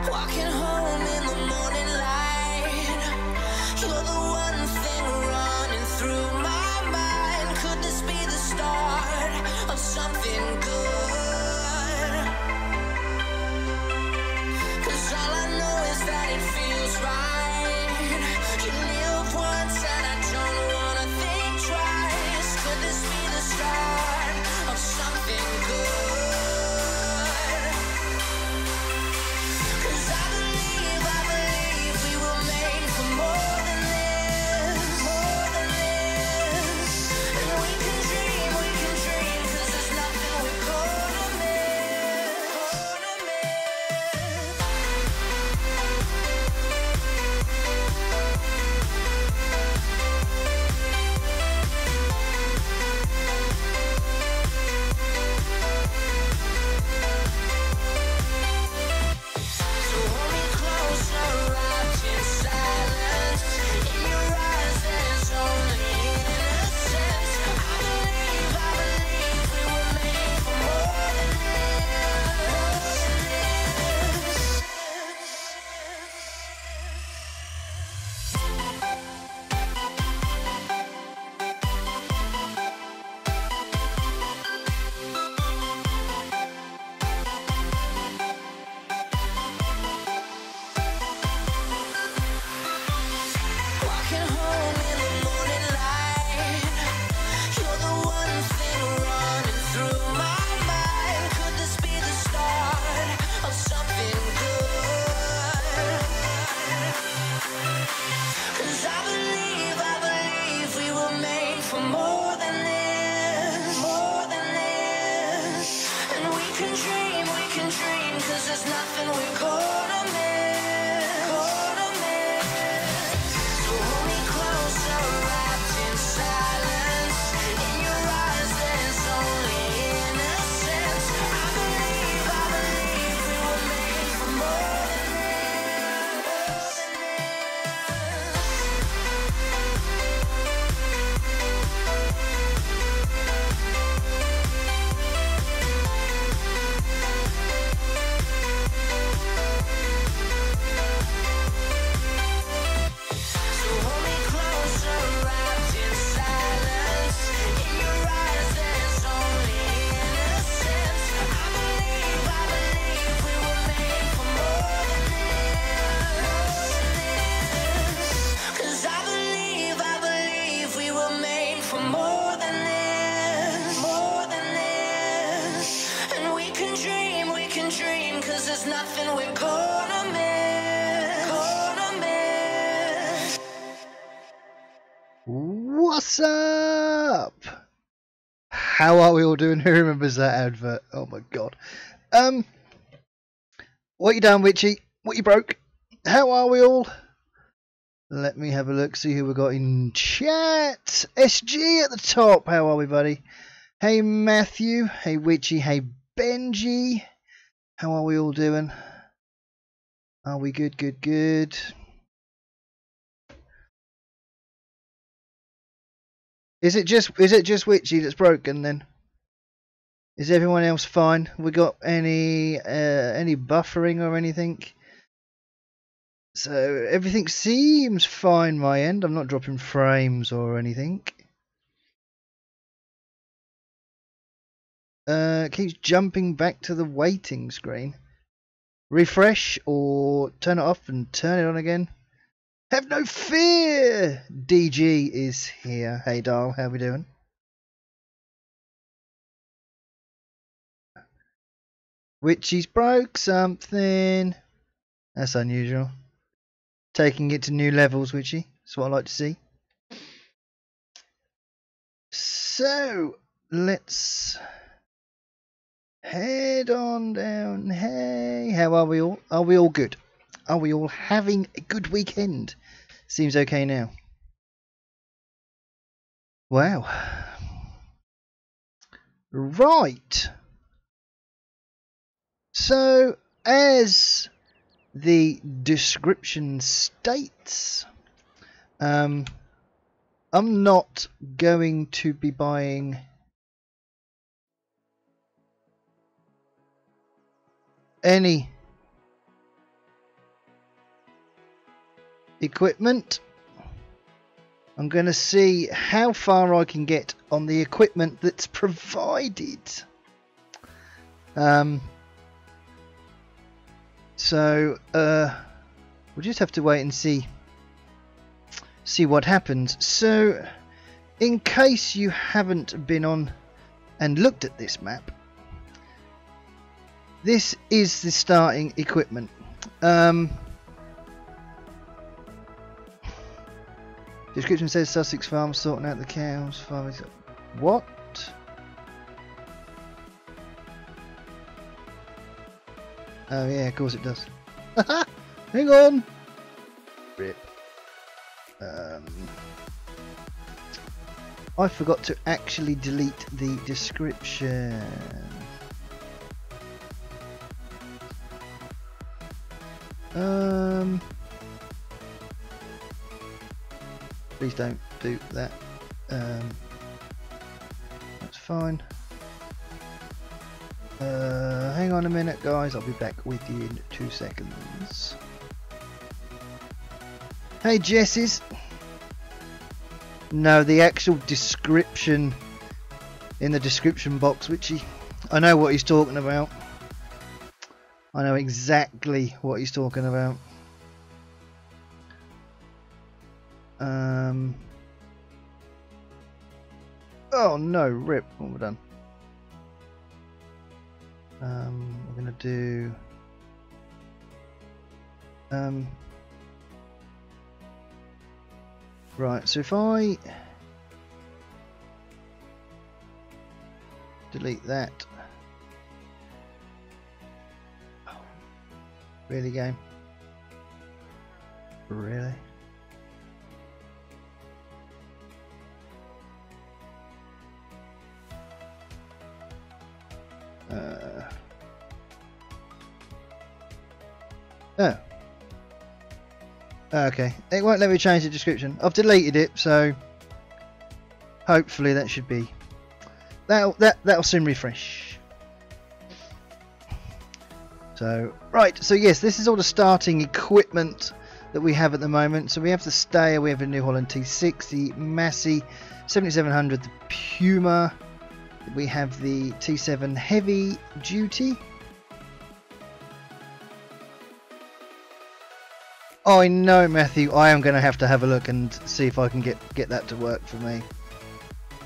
Walking home in the morning light, you're the one thing running through my mind. Could this be the start of something good? 'Cause all I know is that it feels right. You live once and I don't wanna think twice. Could this be the start of something good? What's up? How are we all doing? Who remembers that advert? Oh my god. What you done, Witchy? What you broke? How are we all? Let me have a look, see who we got in chat. SG at the top. How are we, buddy? Hey Matthew. Hey Witchy. Hey Benji. How are we all doing? Are we good? Good, good. Is it just Witchy that's broken then? Is everyone else fine? We got any buffering or anything? So everything seems fine my end. I'm not dropping frames or anything. Keeps jumping back to the waiting screen. Refresh or turn it off and turn it on again. Have no fear! DG is here. Hey Dal, how we doing? Witchy's broke something. That's unusual. Taking it to new levels, Witchy. That's what I like to see. So, let's head on down. Hey, how are we all? Are we all good? Are we all having a good weekend? Seems okay now. Wow. Right. So, as the description states, I'm not going to be buying any equipment. I'm going to see how far I can get on the equipment that's provided. So we'll just have to wait and see what happens. So in case you haven't been on and looked at this map, this is the starting equipment. Description says Sussex Farm sorting out the cows. What? Oh yeah, of course it does. Hang on. Rip. I forgot to actually delete the description. Please don't do that. That's fine. Hang on a minute, guys. I'll be back with you in 2 seconds. Hey, Jesses. No, the actual description in the description box, which I know what he's talking about. I know exactly what he's talking about. Oh no, rip. What have we done? We're gonna do right, so if I delete that. Really, game? Really? Oh. Okay, it won't let me change the description. I've deleted it, so hopefully that should be that'll soon refresh. So right, so yes, this is all the starting equipment that we have at the moment. So we have the Stayer, we have a New Holland T6, the Massey 7700, the Puma, we have the T7 Heavy Duty. I know, Matthew, I am going to have a look and see if I can get that to work for me.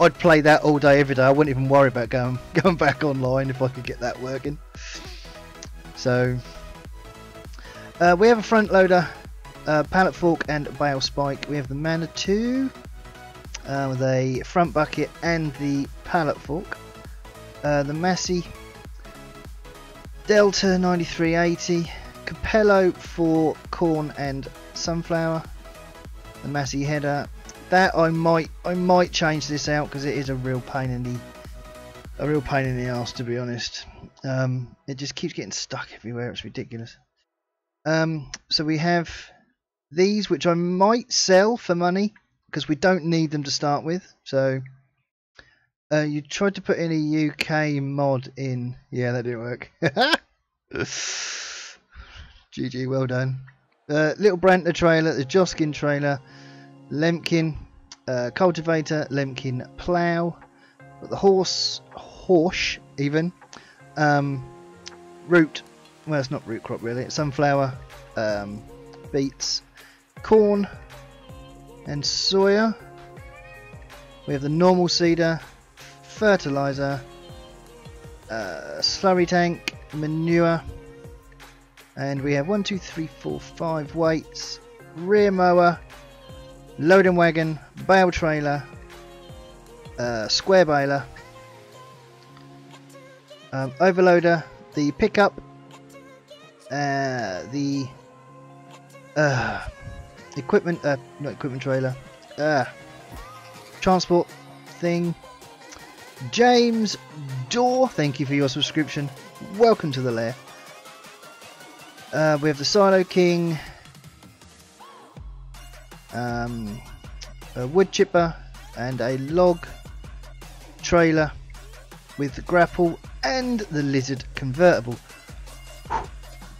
I'd play that all day, every day. I wouldn't even worry about going back online if I could get that working. So, we have a front loader, pallet fork and bale spike. We have the Manitou with a front bucket and the pallet fork. The Massey Delta 9380. Capello for corn and sunflower. The Massey header. That I might change this out because it is a real pain in the arse, to be honest. It just keeps getting stuck everywhere. It's ridiculous. So we have these, which I might sell for money because we don't need them to start with. So you tried to put in a UK mod in. Yeah, that didn't work. GG, well done. Little Branter trailer, the Joskin trailer, Lemkin cultivator, Lemkin plough, got the horse even, root, well it's not root crop really, it's sunflower, beets, corn and soya. We have the normal seeder, fertilizer, slurry tank, manure. And we have 1, 2, 3, 4, 5 weights, rear mower, loading wagon, bale trailer, square baler, overloader, the pickup, the equipment, not equipment trailer, transport thing. James Dorr, thank you for your subscription. Welcome to the lair. We have the Silo King, a wood chipper and a log trailer with the grapple and the lizard convertible.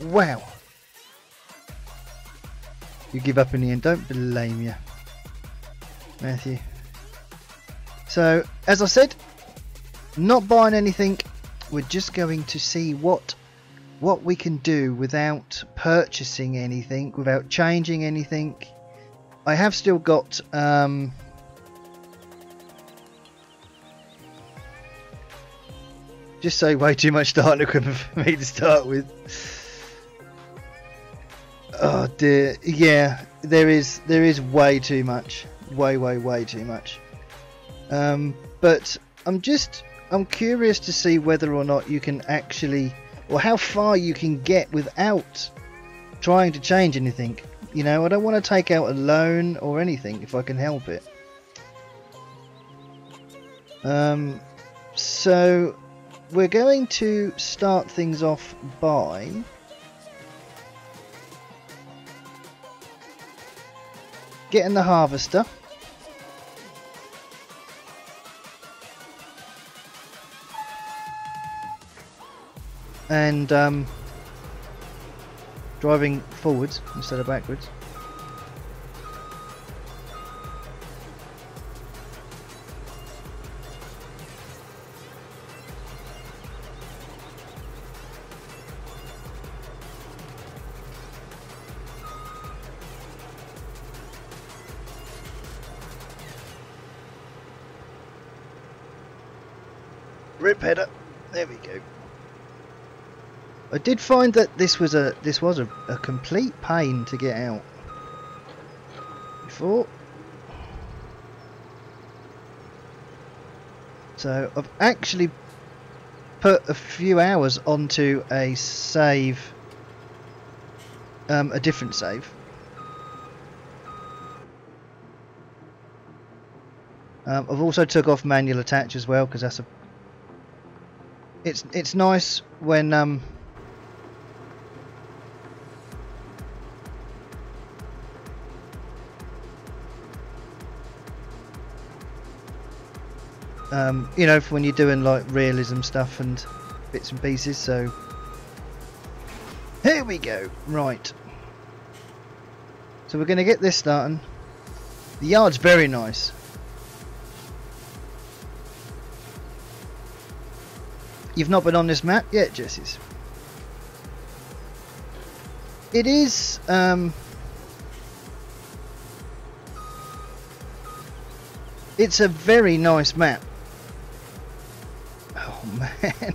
Wow. You give up in the end. Don't blame you, Matthew. So, as I said, not buying anything. We're just going to see what we can do without purchasing anything, without changing anything. I have still got just say way too much starting equipment for me to start with. Oh dear, yeah, there is way too much, way too much. But I'm curious to see whether or not you can actually, or how far you can get without trying to change anything. You know, I don't want to take out a loan or anything if I can help it. So we're going to start things off by getting the harvester. And driving forwards instead of backwards. Rip header. There we go. I did find that this was a complete pain to get out before. So I've actually put a few hours onto a save, a different save. I've also took off manual attach as well because that's a. It's nice when you know, for when you're doing like realism stuff and bits and pieces. So here we go. Right, so we're going to get this starting. The yard's very nice. You've not been on this map yet, Jessies? It is it's a very nice map. Oh man.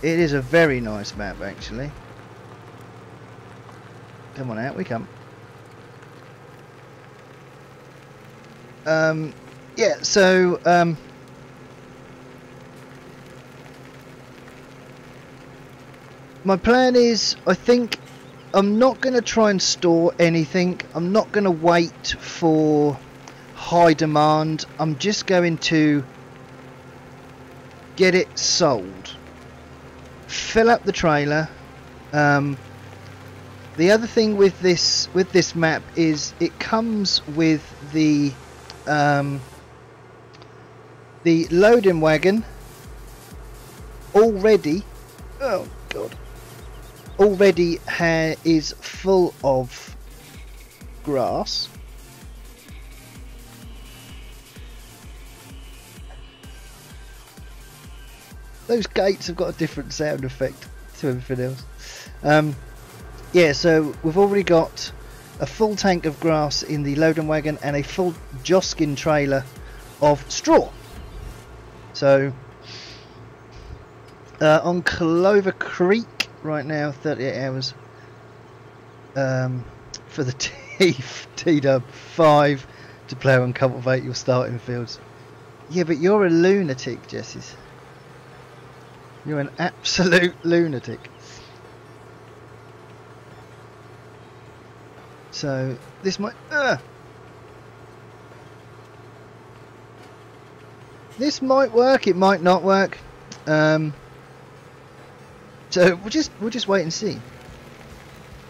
It is a very nice map actually. Come on out, we come. Yeah, so my plan is, I think I'm not going to try and store anything. I'm not going to wait for high demand. I'm just going to get it sold, fill up the trailer. The other thing with this map is it comes with the loading wagon already. Oh god. Already is full of grass. Those gates have got a different sound effect to everything else. Yeah, so we've already got a full tank of grass in the loading wagon and a full Joskin trailer of straw. So on Clover Creek right now, 38 hours for the T-Dub 5 to plough and cultivate your starting fields. Yeah, but you're a lunatic, Jessies. You're an absolute lunatic. So this might work, it might not work. So we'll just wait and see.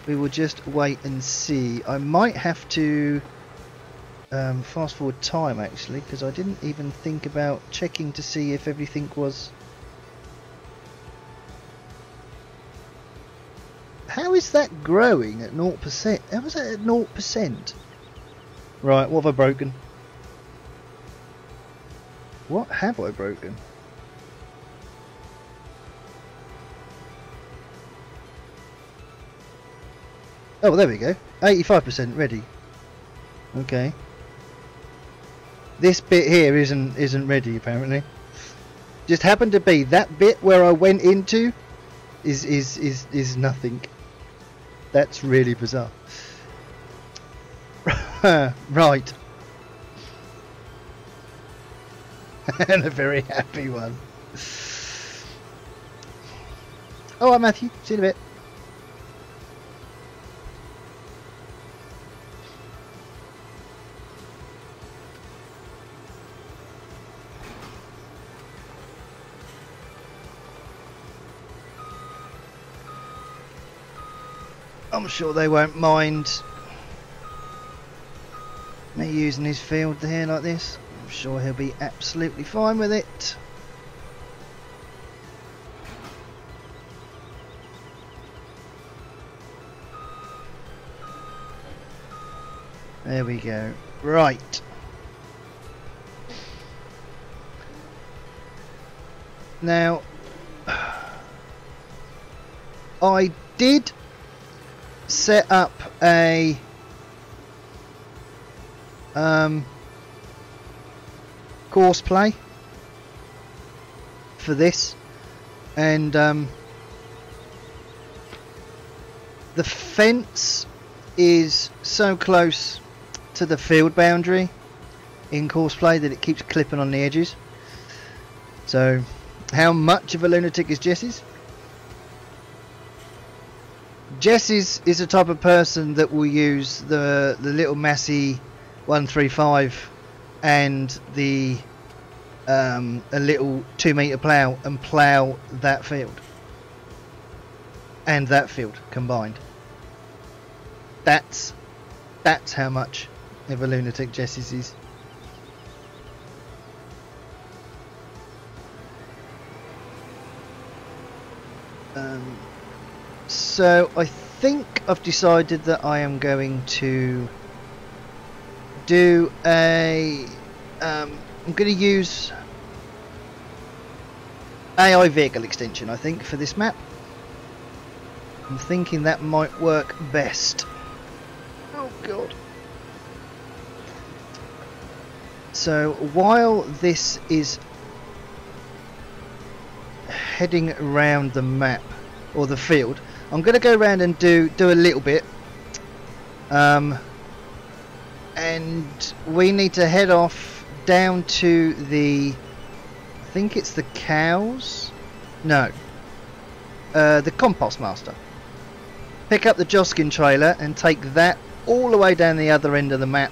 We will just wait and see. I might have to fast forward time actually, because I didn't even think about checking to see if everything was How is that growing at 0%? How is that at 0%? Right, what have I broken? What have I broken? Oh, there we go. 85% ready. Okay. This bit here isn't ready apparently. Just happened to be that bit where I went into is nothing. That's really bizarre. Right. And a very happy one. Oh, hi Matthew. See you in a bit. I'm sure they won't mind me using his field here like this. I'm sure he'll be absolutely fine with it. There we go. Right. Now, I did set up a course play for this, and the fence is so close to the field boundary in course play that it keeps clipping on the edges. So how much of a lunatic is Jesse's? Jess is the type of person that will use the little Massey 135 and the a little 2-meter plough and plough that field and that field combined. That's how much of a lunatic Jess's is. So I think I've decided that I am going to do a I'm going to use AI vehicle extension, I think, for this map. I'm thinking that might work best. Oh god. So while this is heading around the map or the field, I'm going to go around and do a little bit, and we need to head off down to the, I think it's the cows, no, the compost master. Pick up the Joskin trailer and take that all the way down the other end of the map.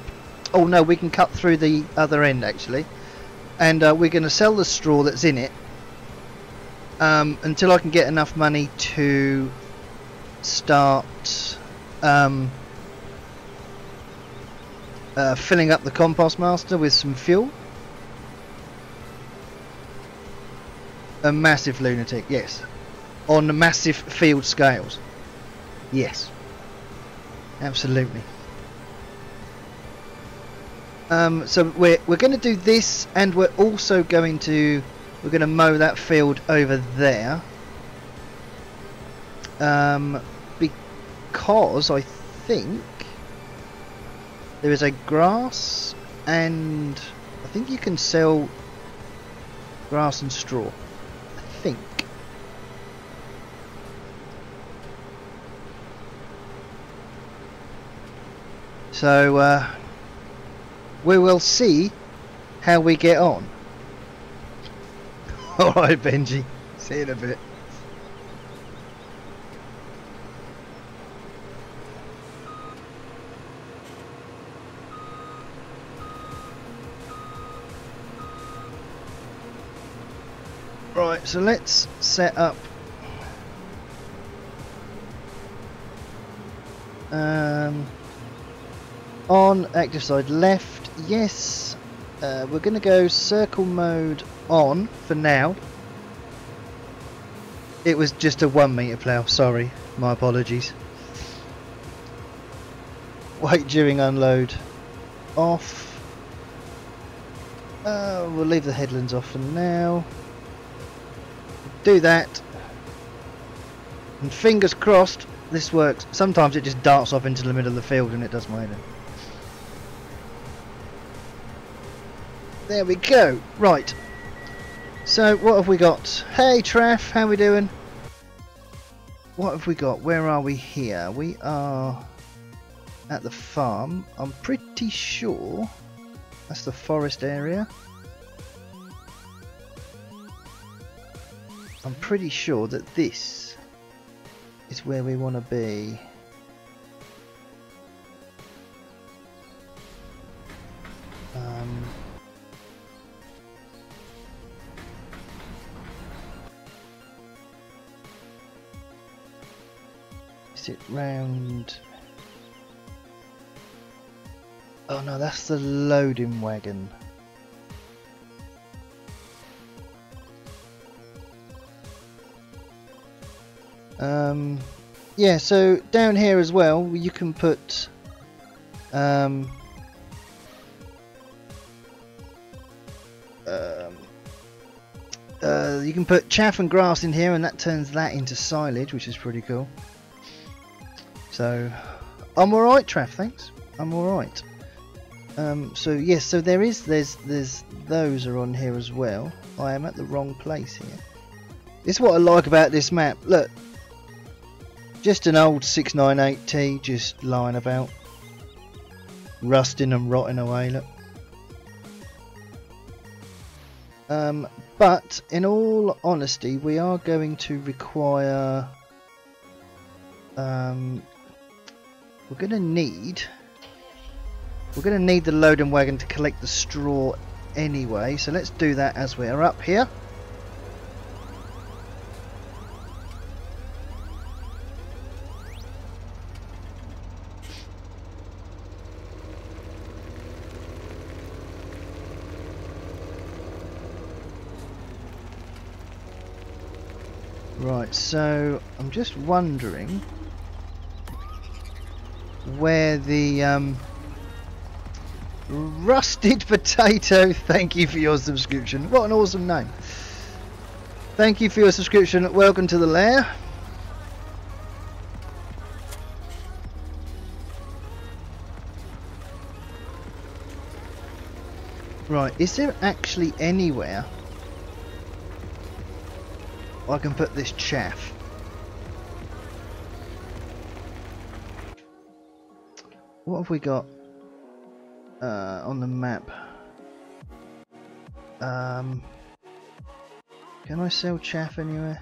Oh no, we can cut through the other end actually, and we're going to sell the straw that's in it until I can get enough money to start filling up the compost master with some fuel. A massive lunatic, yes, on the massive field scales, yes, absolutely. So we're going to do this, and we're also going to mow that field over there, because I think there is a grass, and I think you can sell grass and straw, I think. So we will see how we get on. Alright Benji, see you in a bit. Right, so let's set up on active side left, yes. We're going to go circle mode on for now. It was just a 1 metre plough, sorry, my apologies. Wait during unload off. We'll leave the headlands off for now. Do that. And fingers crossed this works. Sometimes it just darts off into the middle of the field and it does my head in. There we go. Right. So what have we got? Hey Traff, how we doing? What have we got? Where are we here? We are at the farm. I'm pretty sure that's the forest area. I'm pretty sure that this is where we want to be. Is it round? Oh no, that's the loading wagon. Yeah, so down here as well you can put you can put chaff and grass in here and that turns that into silage, which is pretty cool. So I'm alright, Traff, thanks. I'm alright. So yes, so there's those are on here as well. I am at the wrong place here. This is what I like about this map. Look, just an old 698T just lying about, rusting and rotting away. Look. But in all honesty, we are going to require. We're going to need the loading wagon to collect the straw anyway, so let's do that as we are up here. Right, so I'm just wondering where the Rusted Potato, thank you for your subscription. What an awesome name. Thank you for your subscription. Welcome to the lair. Right, is there actually anywhere I can put this chaff? What have we got on the map? Can I sell chaff anywhere?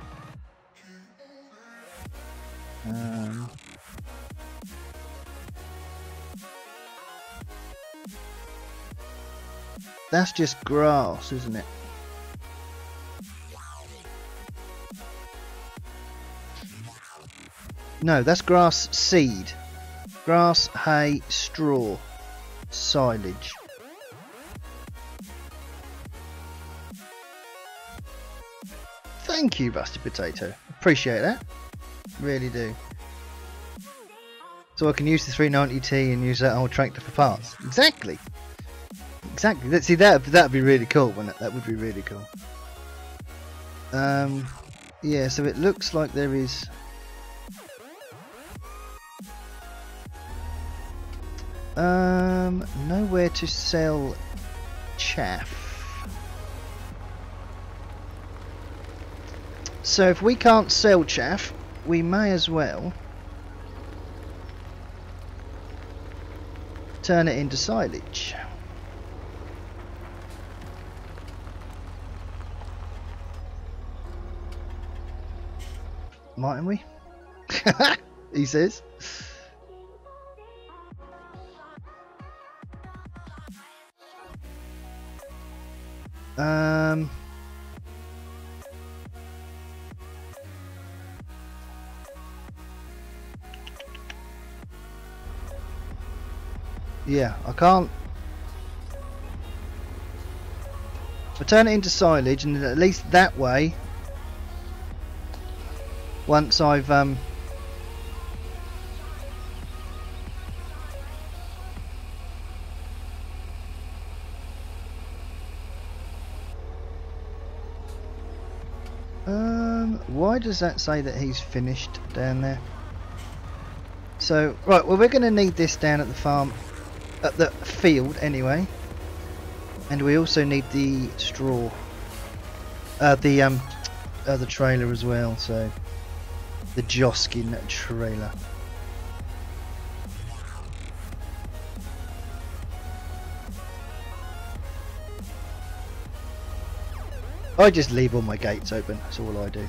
That's just grass, isn't it? No, that's grass seed. Grass, hay, straw, silage. Thank you, Rusty Potato. Appreciate that. Really do. So I can use the 390T and use that old tractor for parts. Exactly. Exactly. Let's see, that'd be really cool, wouldn't it? That would be really cool. Yeah. So it looks like there is. Nowhere to sell chaff. So if we can't sell chaff, we may as well turn it into silage. Mightn't we? He says. Yeah, I can't. If I turn it into silage, and at least that way once I've why does that say that he's finished down there? So right, well, we're going to need this down at the farm, at the field anyway, and we also need the straw, the trailer as well. So the Joskin trailer. I just leave all my gates open, that's all I do.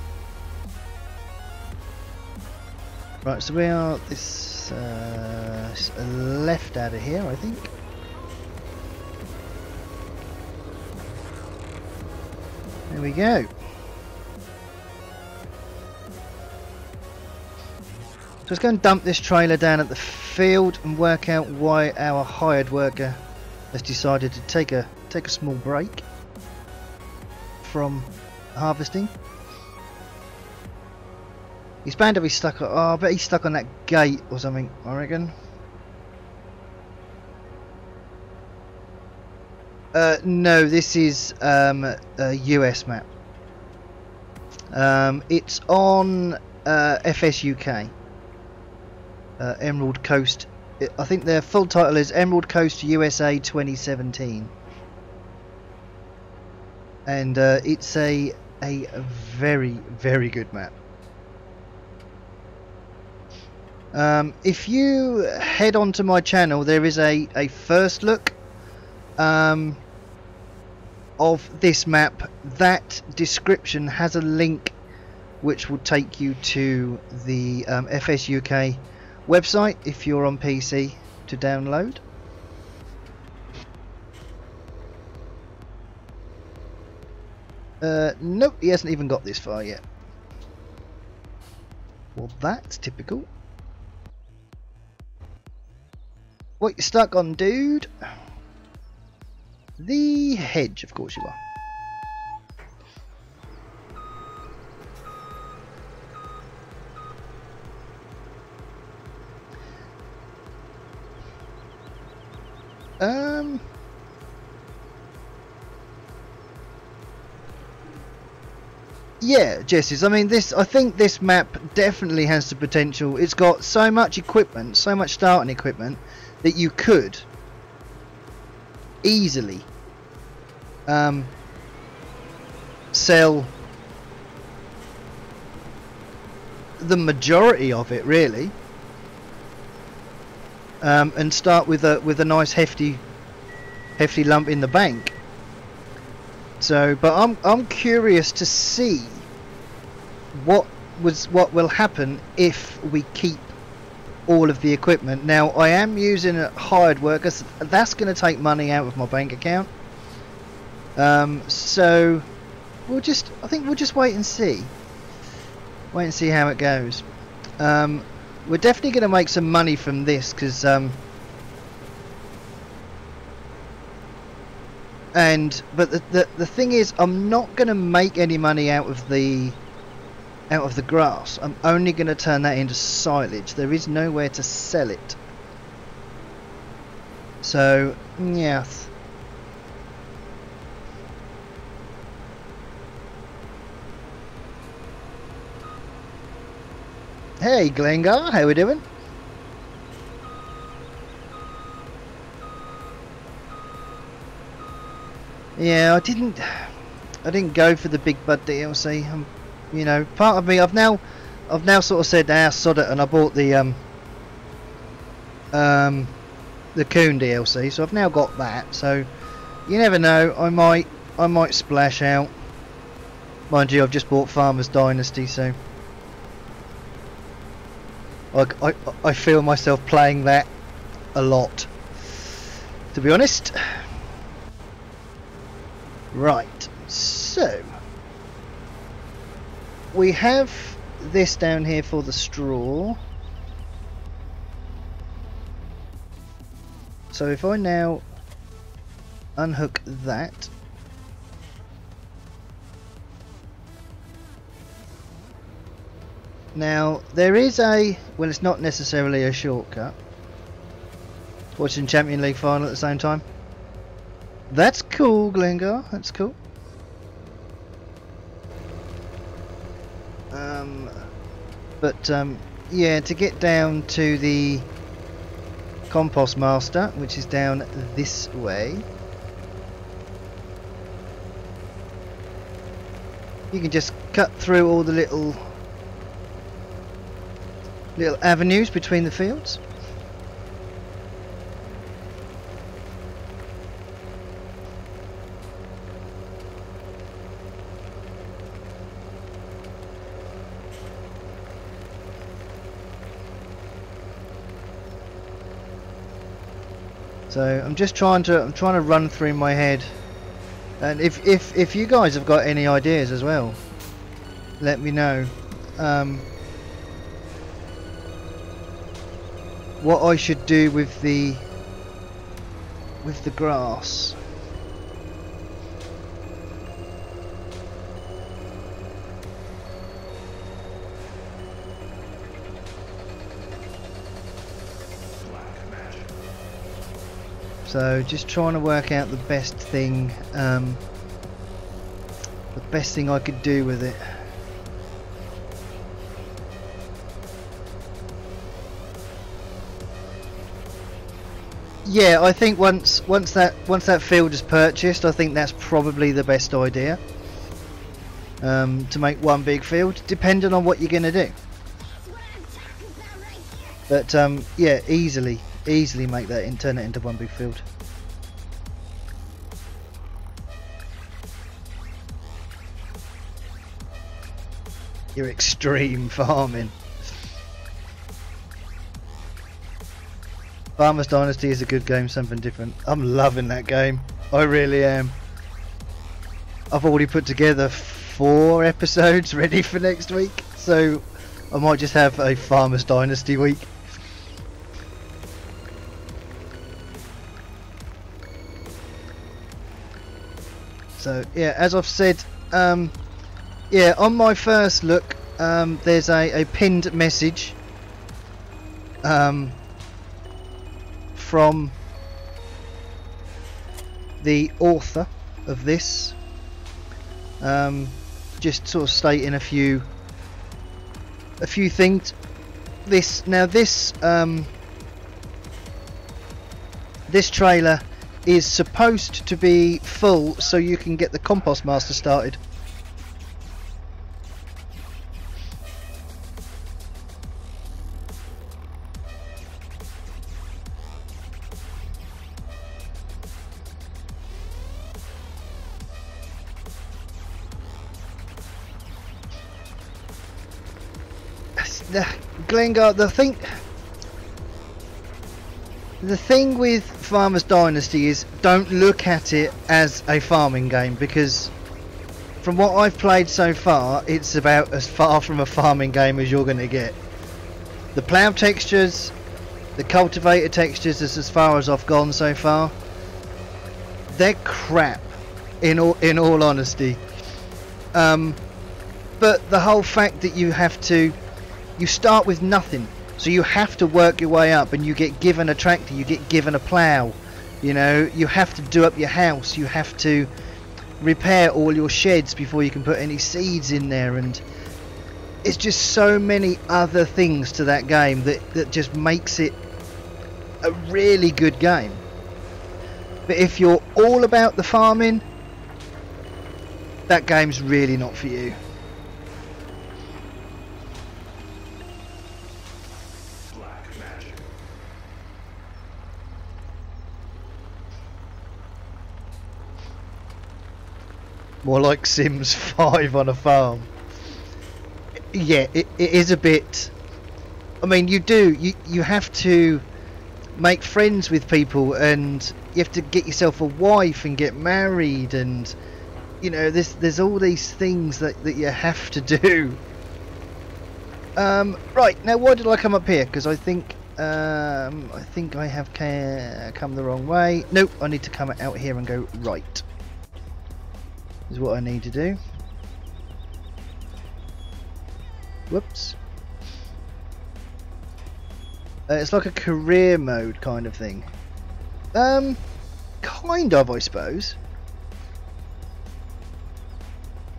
Right, so we are this left out of here, I think. There we go. So let's go and dump this trailer down at the field and work out why our hired worker has decided to take a small break from harvesting. He's bound to be stuck on, oh, I bet he's stuck on that gate or something, I reckon. No, this is a US map. It's on FSUK, Emerald Coast. I think their full title is Emerald Coast USA 2017. And it's a very, very good map. If you head onto my channel, there is a first look of this map. That description has a link which will take you to the FSUK website if you're on PC to download. Nope, he hasn't even got this far yet. Well, that's typical. What you stuck on, dude? The hedge, of course you are. Yeah, Jesses. I mean, I think this map definitely has the potential. It's got so much equipment, so much starting equipment, that you could easily sell the majority of it, really, and start with a nice hefty lump in the bank. So, but I'm curious to see what will happen if we keep all of the equipment. Now, I am using a hired worker, so that's going to take money out of my bank account. So I think we'll just wait and see. Wait and see how it goes. We're definitely going to make some money from this, because but the thing is, I'm not going to make any money out of the grass. I'm only going to turn that into silage. There is nowhere to sell it. So yeah. Hey Glengar, how we doing? Yeah, I didn't go for the Big Bud DLC. You know, part of me, I've now sort of said, sod it, and I bought the Coon DLC, so I've now got that. So you never know, I might splash out. Mind you, I've just bought Farmer's Dynasty, so I feel myself playing that a lot, to be honest. Right, so we have this down here for the straw. So if I now unhook that, Now there is a, well, it's not necessarily a shortcut. Watching Champion League final at the same time. That's cool, Glengar. That's cool. Yeah, to get down to the Compost Master, which is down this way, you can just cut through all the little avenues between the fields. So I'm just trying to run through my head, and if you guys have got any ideas as well, let me know. What I should do with the grass. So just trying to work out the best thing I could do with it. Yeah, I think once that field is purchased, I think that's probably the best idea. To make one big field, depending on what you're gonna do. But yeah, easily make that and turn it into one big field. Your extreme farming. Farmers Dynasty is a good game, something different. I'm loving that game. I really am. I've already put together 4 episodes ready for next week, so I might just have a Farmers Dynasty week. So yeah, as I've said, yeah, on my first look, there's a pinned message from the author of this, just sort of stating a few things. This trailer is supposed to be full so you can get the Compost Master started. Glengar, the thing with Farmers Dynasty is don't look at it as a farming game, because from what I've played so far, it's about as far from a farming game as you're going to get. The plough textures, the cultivator textures, is as far as I've gone so far. They're crap, in all honesty. But the whole fact that you start with nothing, so you have to work your way up, and you get given a tractor, you get given a plough, you know, you have to do up your house, you have to repair all your sheds before you can put any seeds in there, and it's just so many other things to that game that just makes it a really good game. But if you're all about the farming, that game's really not for you. More like Sims 5 on a farm. Yeah, it is a bit. I mean, you have to make friends with people, and you have to get yourself a wife and get married, and you know, there's all these things that you have to do. Right, now why did I come up here? Because I think I have come the wrong way. Nope, I need to come out here and go right. Is what I need to do. Whoops. It's like a career mode kind of thing. Kind of, I suppose.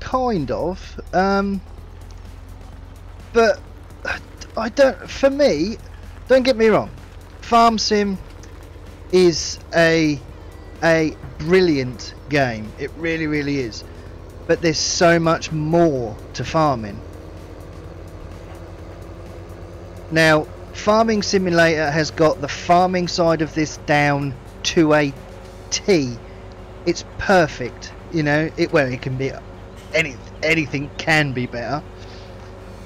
Kind of. But I don't. For me, don't get me wrong. Farm Sim is a brilliant game. It really, really is. But there's so much more to farming. Now, Farming Simulator has got the farming side of this down to a T. It's perfect. You know, it can be anything can be better.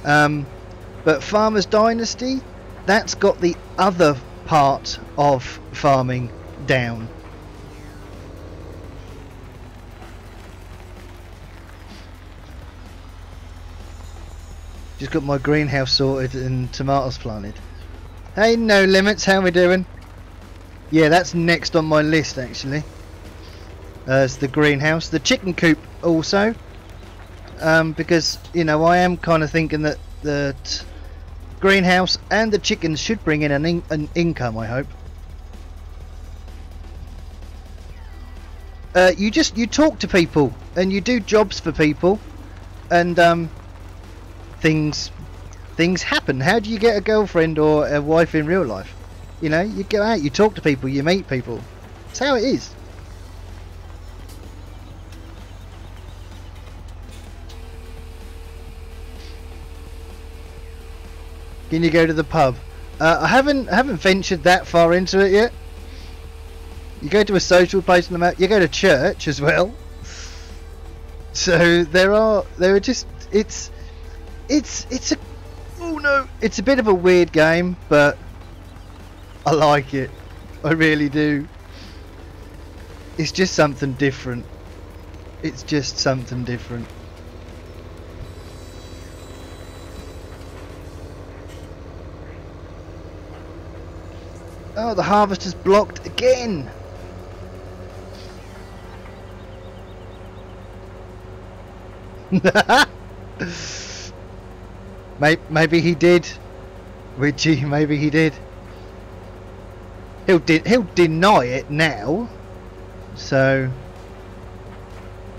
But Farmer's Dynasty, that's got the other part of farming down. Just got my greenhouse sorted and tomatoes planted. Hey, No Limits, how we doing? Yeah, that's next on my list actually. It's the greenhouse, the chicken coop also. Because you know, I am kind of thinking that the greenhouse and the chickens should bring in an income, I hope. You talk to people and you do jobs for people, and things happen. How do you get a girlfriend or a wife in real life? You know, you go out, you talk to people, you meet people. That's how it is. Can you go to the pub? I haven't ventured that far into it yet. You go to a social place on the map. You go to church as well. So there are just it's a oh no, it's a bit of a weird game, but I like it. I really do. It's just something different. It's just something different. Oh, the harvester's blocked again. Maybe he did, Richie. Maybe he did. He'll deny it now. So,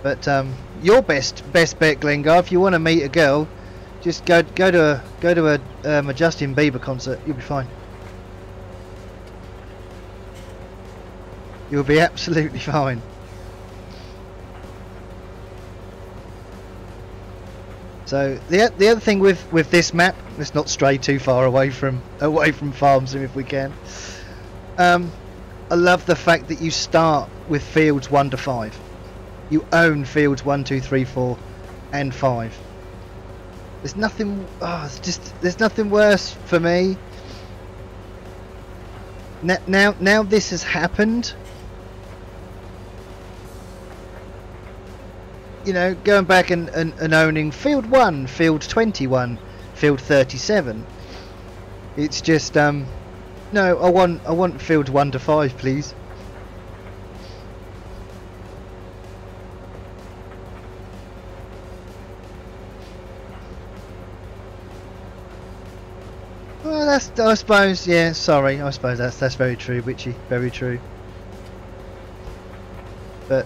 but your best bet, Glengar, if you want to meet a girl, just go to a Justin Bieber concert. You'll be fine. You'll be absolutely fine. So the other thing with this map, let's not stray too far away from Farm Sim if we can. I love the fact that you start with fields 1 to 5. You own fields 1, 2, 3, 4, and 5. There's nothing. There's nothing worse for me. Now this has happened. You know, going back and owning field 1, field 21, field 37. It's just no, I want field 1 to 5, please. Well, I suppose, yeah. Sorry, I suppose that's very true, Witchy. Very true. But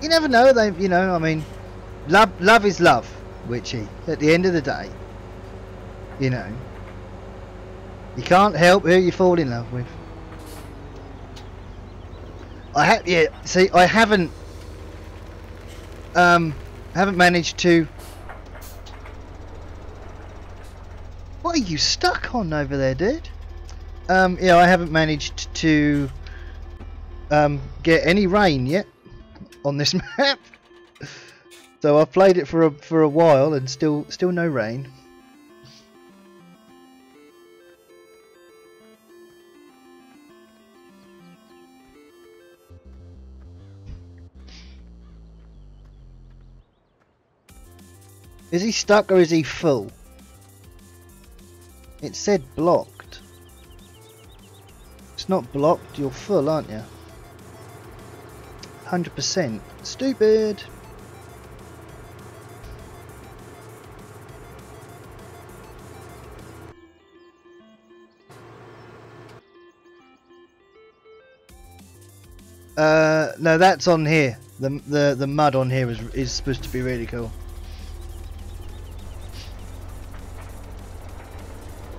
you never know. You know, I mean, love is love, Witchy. At the end of the day, you know, you can't help who you fall in love with. See, I haven't managed to. What are you stuck on over there, dude? Yeah, I haven't managed to get any rain yet on this map. So I've played it for a while and still no rain. Is he stuck or is he full? It said blocked. It's not blocked, you're full, aren't you? 100%. Stupid. No, that's on here. The mud on here is supposed to be really cool.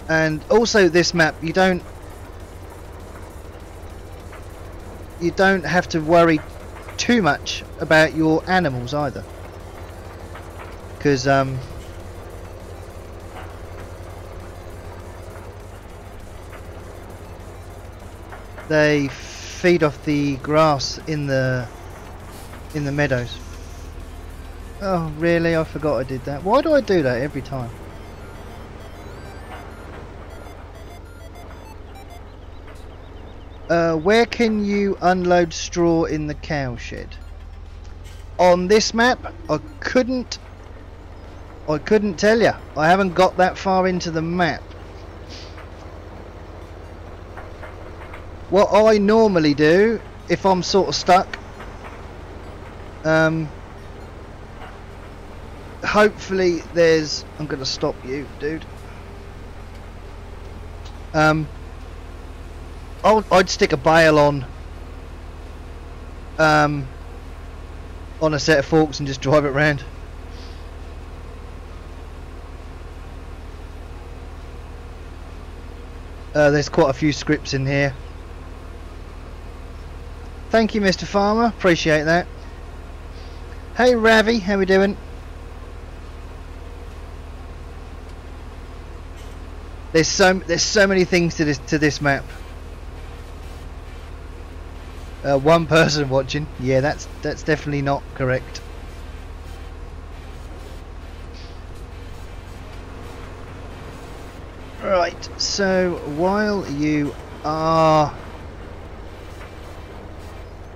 And also this map, you don't have to worry too much about your animals either, because they feed off the grass in the meadows. Oh really, I forgot I did that. Why do I do that every time? Where can you unload straw in the cow shed? On this map, I couldn't tell you. I haven't got that far into the map. What I normally do, if I'm sort of stuck, hopefully there's... I'm going to stop you, dude. I'd stick a bale on a set of forks and just drive it round. There's quite a few scripts in here. Thank you, Mr. Farmer, appreciate that. Hey Ravi, how we doing? There's so many things to this map. One person watching. Yeah, that's definitely not correct. Right, so while you are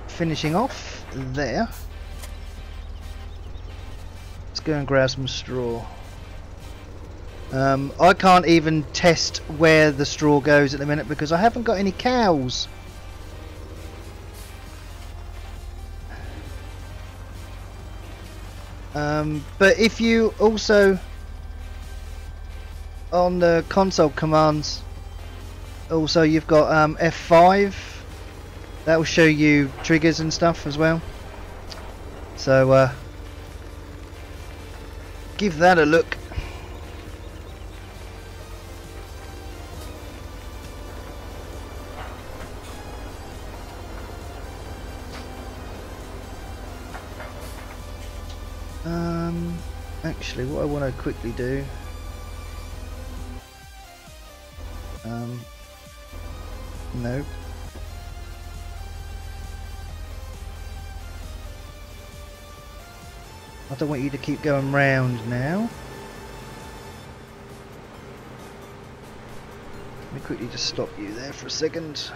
finishing off there, let's go and grab some straw. I can't even test where the straw goes at the minute because I haven't got any cows. But if you also, on the console commands, also you've got F5, that will show you triggers and stuff as well, so give that a look. Actually, what I want to quickly do, no, I don't want you to keep going round now. Let me quickly just stop you there for a second.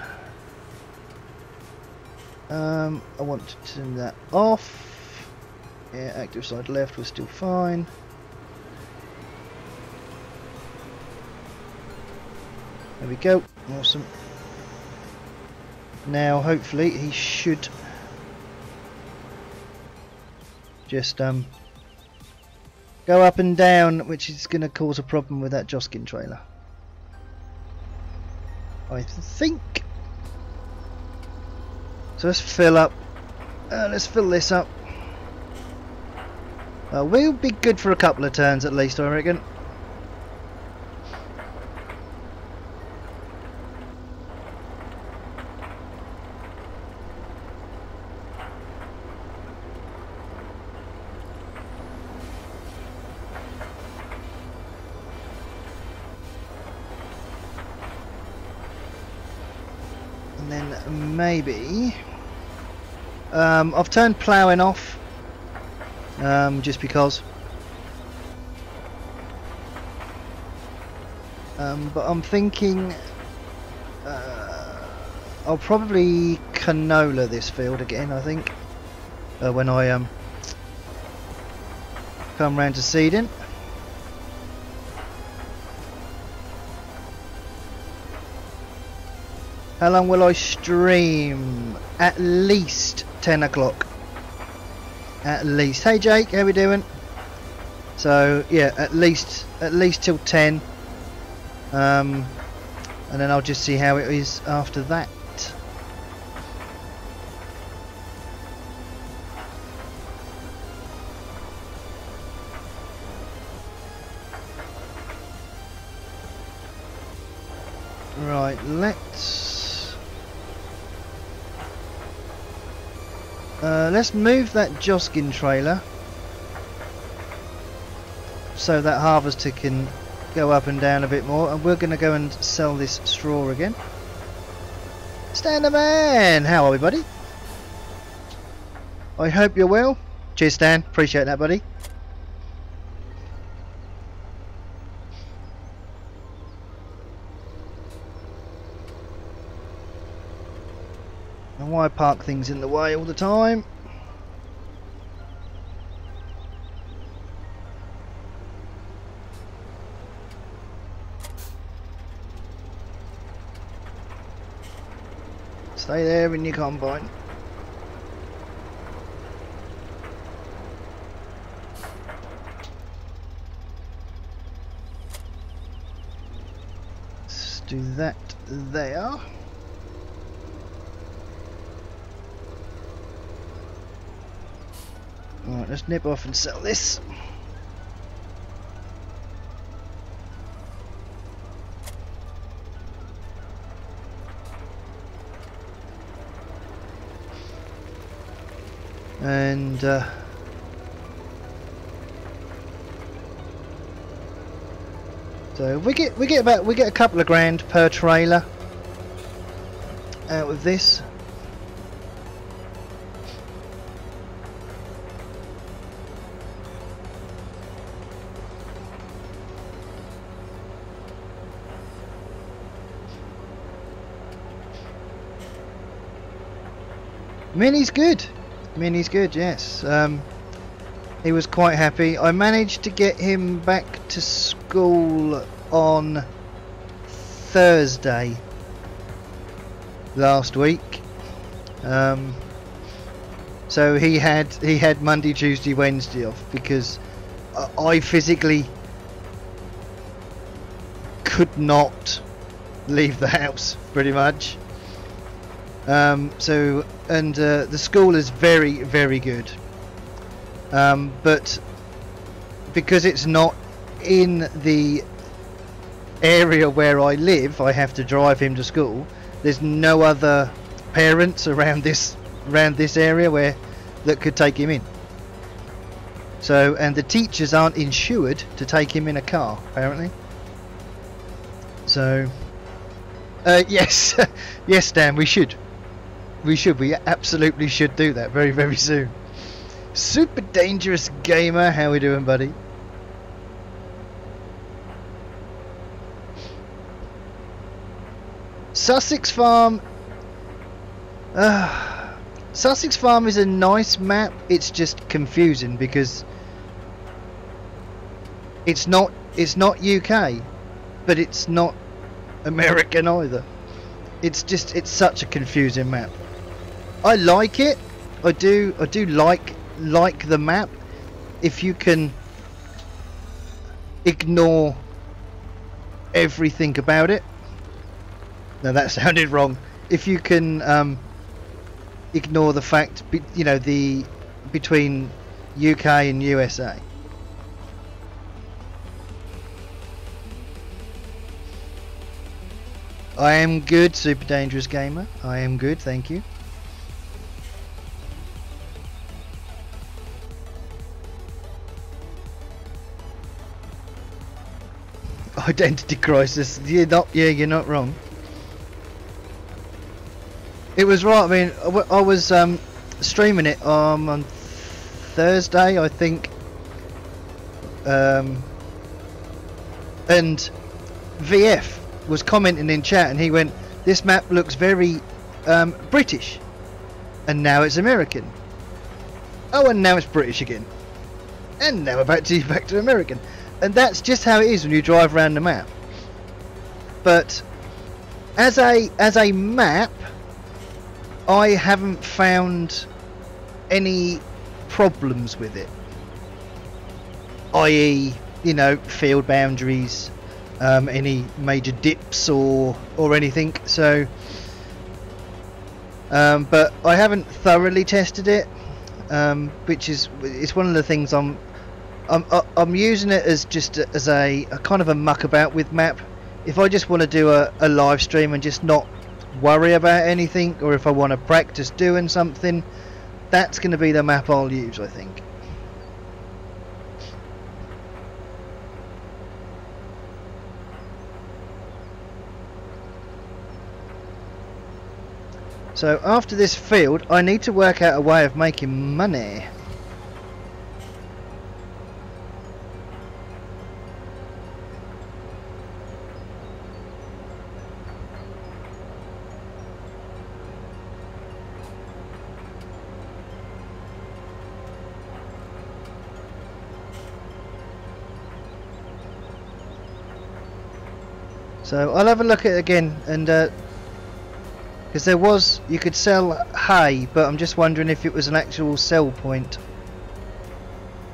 I want to turn that off. Yeah, active side left was still fine. There we go. Awesome. Now hopefully he should just go up and down, which is going to cause a problem with that Joskin trailer, I think. So let's fill up. Let's fill this up. We'll be good for a couple of turns at least, I reckon. And then maybe I've turned ploughing off. Just because, but I'm thinking I'll probably canola this field again, I think, when I come round to seeding. How long will I stream? At least 10 o'clock. At least. Hey Jake, how we doing? So yeah, at least till 10, and then I'll just see how it is after that. let's move that Joskin trailer so that harvester can go up and down a bit more, and we're going to go and sell this straw again. Stan the man, how are we, buddy? I hope you're well. Cheers, Stan, appreciate that, buddy. And why park things in the way all the time? Stay there in your combine. Let's do that there. Alright, let's nip off and sell this. And so we get a couple of grand per trailer out of this. Minnie's good. Minnie's good, yes. He was quite happy. I managed to get him back to school on Thursday last week. So he had Monday, Tuesday, Wednesday off because I physically could not leave the house pretty much. The school is very, very good, but because it's not in the area where I live, I have to drive him to school. There's no other parents around this area that could take him in. So, and the teachers aren't insured to take him in a car, apparently. So, yes, yes, Dan, we should. We absolutely should do that very, very soon. Super Dangerous Gamer, how we doing, buddy? Sussex Farm. Sussex Farm is a nice map. It's just confusing because it's not UK, but it's not American either. It's such a confusing map. I like it. I do like the map if you can ignore everything about it. No, that sounded wrong. If you can ignore the fact, you know, between UK and USA. I am good, Super Dangerous Gamer. I am good, thank you. Identity crisis. You're not wrong. It was right. I mean, I was streaming it on Thursday, I think, and VF was commenting in chat, and he went, "This map looks very British," and now it's American. Oh, and now it's British again, and now we're back to American. And that's just how it is when you drive around the map. But as a map, I haven't found any problems with it. I.e., you know, field boundaries, any major dips or anything. So, but I haven't thoroughly tested it, which is it's one of the things I'm using it as just as a kind of a muck about with map, if I just want to do a live stream and just not worry about anything, or if I want to practice doing something, that's going to be the map I'll use, I think. So after this field, I need to work out a way of making money. So I'll have a look at it again, and because there was, you could sell hay, but I'm just wondering if it was an actual sell point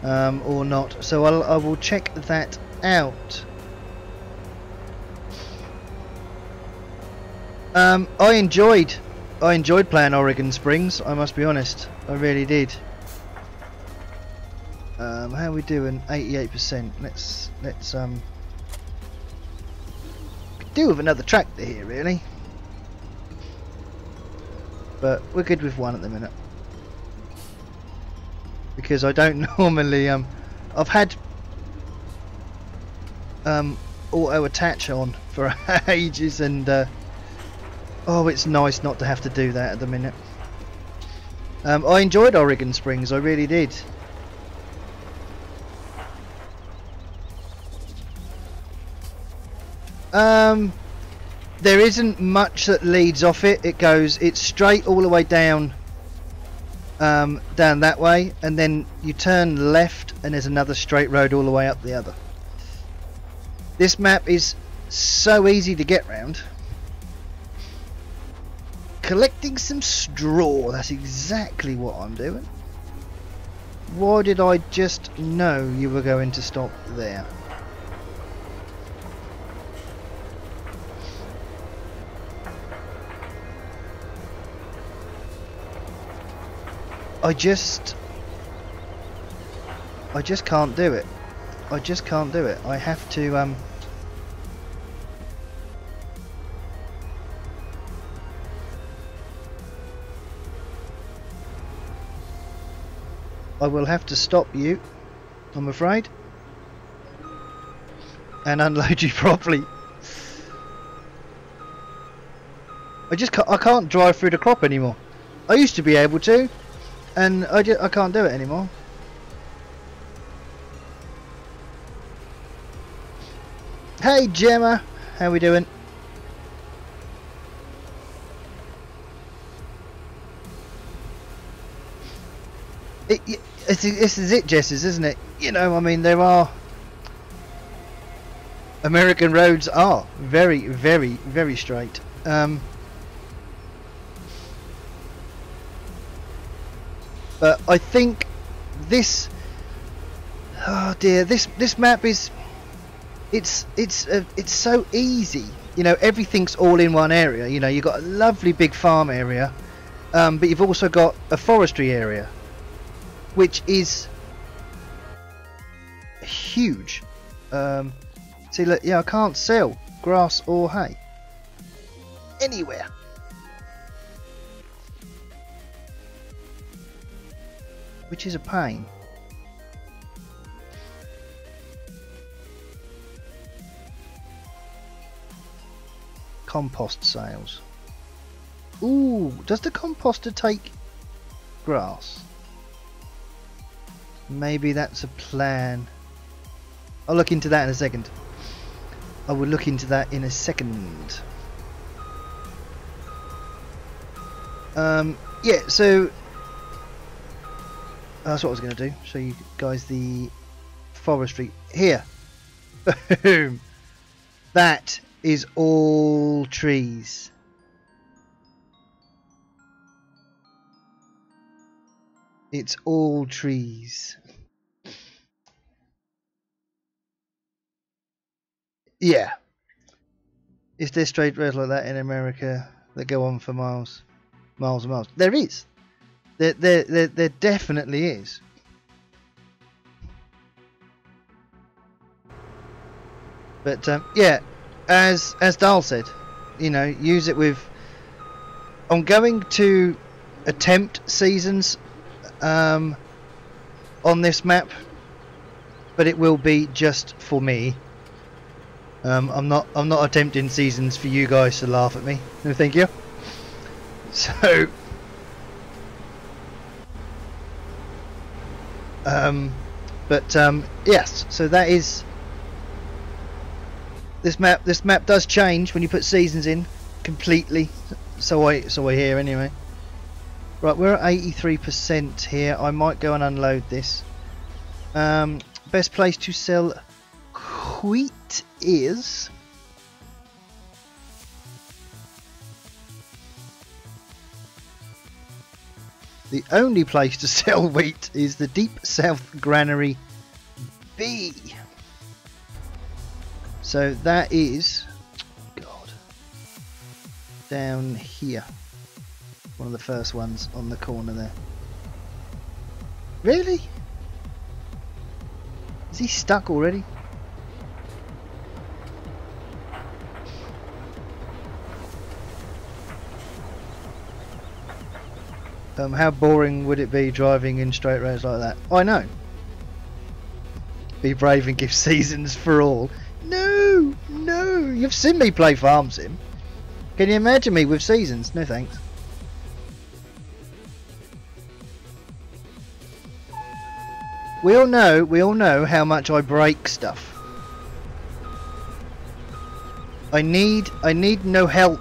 or not. So I will check that out. I enjoyed playing Oregon Springs, I must be honest. I really did. How are we doing? 88%. Let's could do with another tractor here, really. But we're good with one at the minute, because I don't normally I've had auto attach on for ages, and oh, it's nice not to have to do that at the minute. I enjoyed Oregon Springs, I really did. There isn't much that leads off it. It's straight all the way down down that way, and then you turn left and there's another straight road all the way up the other. This map is so easy to get round. Collecting some straw, that's exactly what I'm doing. Why did I just know you were going to stop there? I just can't do it. I just can't do it. I have to I will have to stop you, I'm afraid, and unload you properly. I can't drive through the crop anymore. I used to be able to, and I can't do it anymore. Hey Gemma, how we doing? This is it, Jesses, isn't it? You know, I mean, there are American roads are very, very, very straight. But I think this, oh dear, this map is, it's so easy. You know, everything's all in one area. You know, you've got a lovely big farm area, but you've also got a forestry area, which is huge. See, look, yeah, I can't sell grass or hay anywhere. Which is a pain. Compost sales. Ooh, does the composter take grass? Maybe that's a plan. I'll look into that in a second. I will look into that in a second. Yeah, so that's what I was going to do. Show you guys the forestry here. Boom. That is all trees. It's all trees. Yeah. Is there straight roads like that in America that go on for miles, miles and miles? There is. There definitely is. But yeah, as Dal said, you know, use it with. I'm going to attempt seasons on this map, but it will be just for me. I'm not attempting seasons for you guys to laugh at me. No, thank you. So, yes. So that is this map. This map does change when you put seasons in completely. So I hear anyway. Right, we're at 83% here. I might go and unload this. Best place to sell wheat is the only place to sell wheat is the Deep South Granary B. So that is down here, one of the first ones on the corner there. Really? Is he stuck already? How boring would it be driving in straight roads like that? I know. Be brave and give seasons for all. No, no, you've seen me play Farm Sim. Can you imagine me with seasons? No thanks. We all know how much I break stuff. I need no help.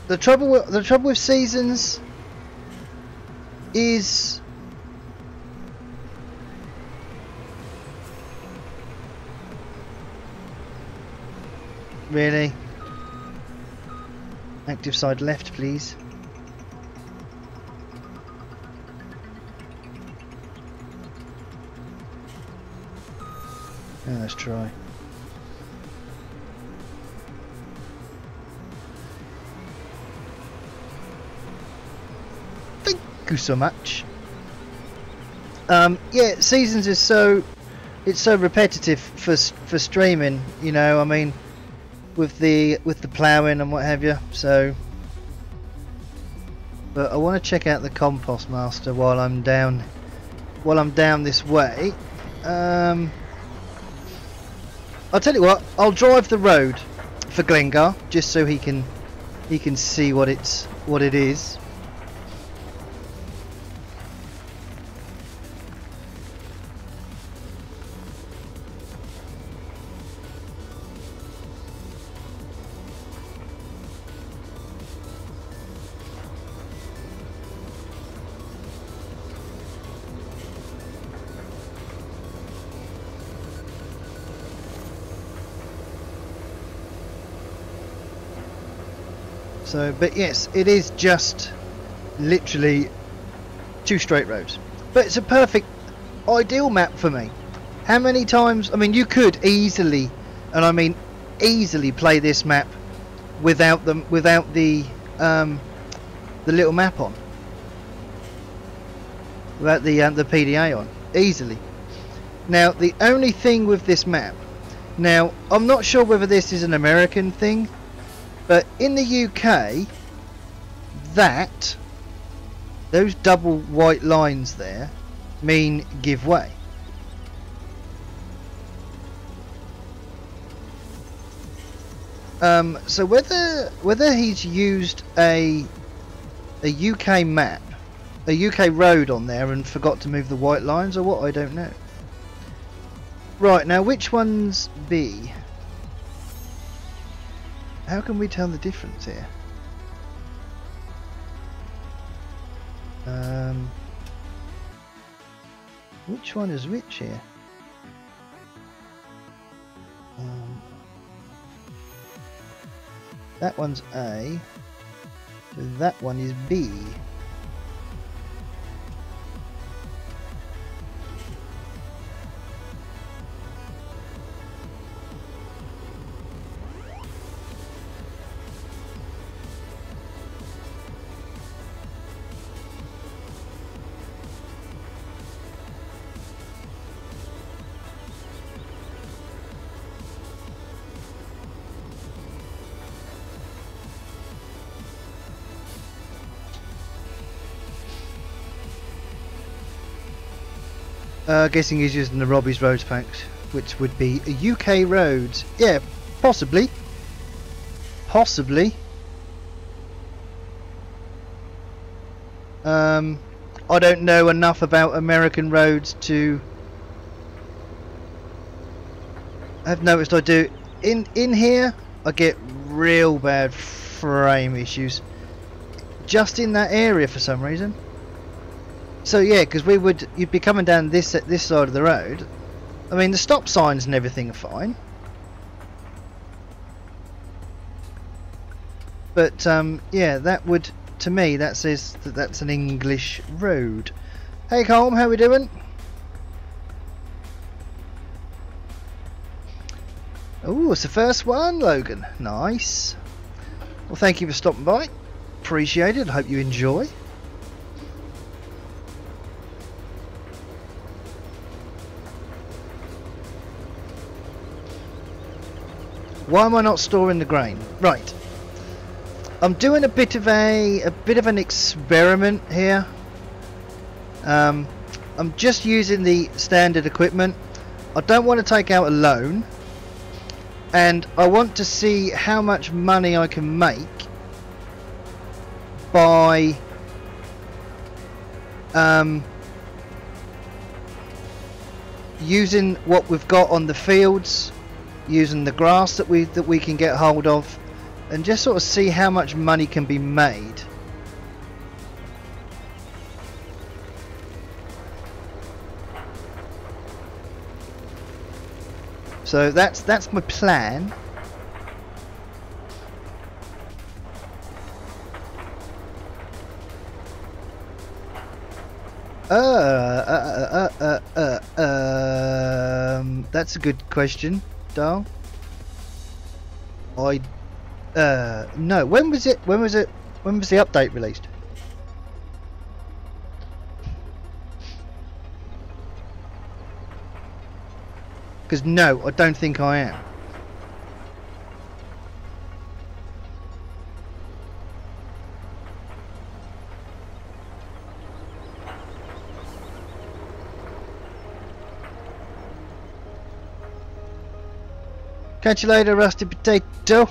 The trouble with seasons is really active side left, please. Yeah, let's try. Thank you so much. Yeah, seasons is so repetitive for streaming. You know, I mean, with the ploughing and what have you. So, but I want to check out the compost master while I'm down this way. I'll tell you what, I'll drive the road for Glengar just so he can see what it is. So, but yes, it is just literally 2 straight roads. But it's a perfect, ideal map for me. How many times? I mean, you could easily, and I mean easily, play this map without the little map on, without the PDA on, easily. Now, the only thing with this map, now I'm not sure whether this is an American thing. But in the UK, those double white lines there mean give way. So whether he's used a UK map, a UK road on there and forgot to move the white lines or what, I don't know. Right, now which one's B? How can we tell the difference here? Which one is which here? That one's A, so that one is B. Guessing he's using the Robbie's Roads packs, which would be UK roads. Yeah, possibly. Possibly. I don't know enough about American roads to have noticed. I do in here I get real bad frame issues just in that area for some reason. So yeah, because you'd be coming down this side of the road. I mean, the stop signs and everything are fine, but yeah, that would, to me, that says that that's an English road. Hey Colm, how we doing? Oh, it's the first one, Logan. Nice. Well, thank you for stopping by. Appreciate it. Hope you enjoy. Why am I not storing the grain? Right. I'm doing a bit of an experiment here. I'm just using the standard equipment. I don't want to take out a loan, and I want to see how much money I can make by using what we've got on the fields, using the grass that we can get hold of, and just sort of see how much money can be made. So that's my plan. That's a good question, Dal. No. When was it? When was the update released? Because no, I don't think I am. Catch you later, Rusty Potato.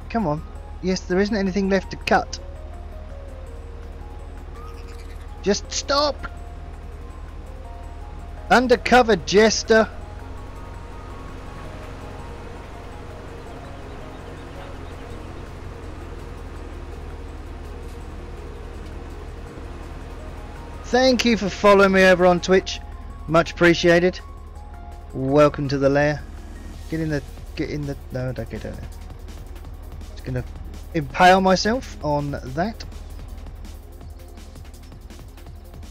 Come on. Yes, there isn't anything left to cut. Just stop! Undercover jester. Thank you for following me over on Twitch. Much appreciated. Welcome to the lair. Get in the no, don't get down there. Just gonna impale myself on that.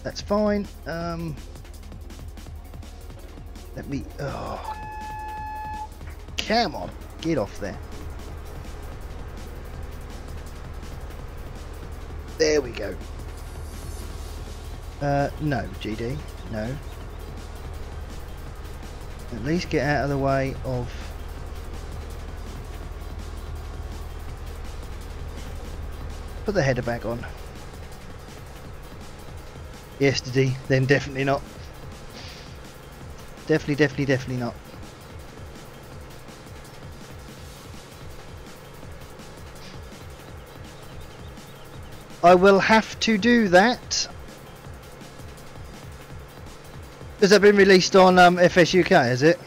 That's fine. Let me, oh, come on, get off there. There we go. No, GD, no. At least get out of the way of... Put the header back on. Yesterday, then definitely not. Definitely not. I will have to do that. Has that been released on FS UK, is it?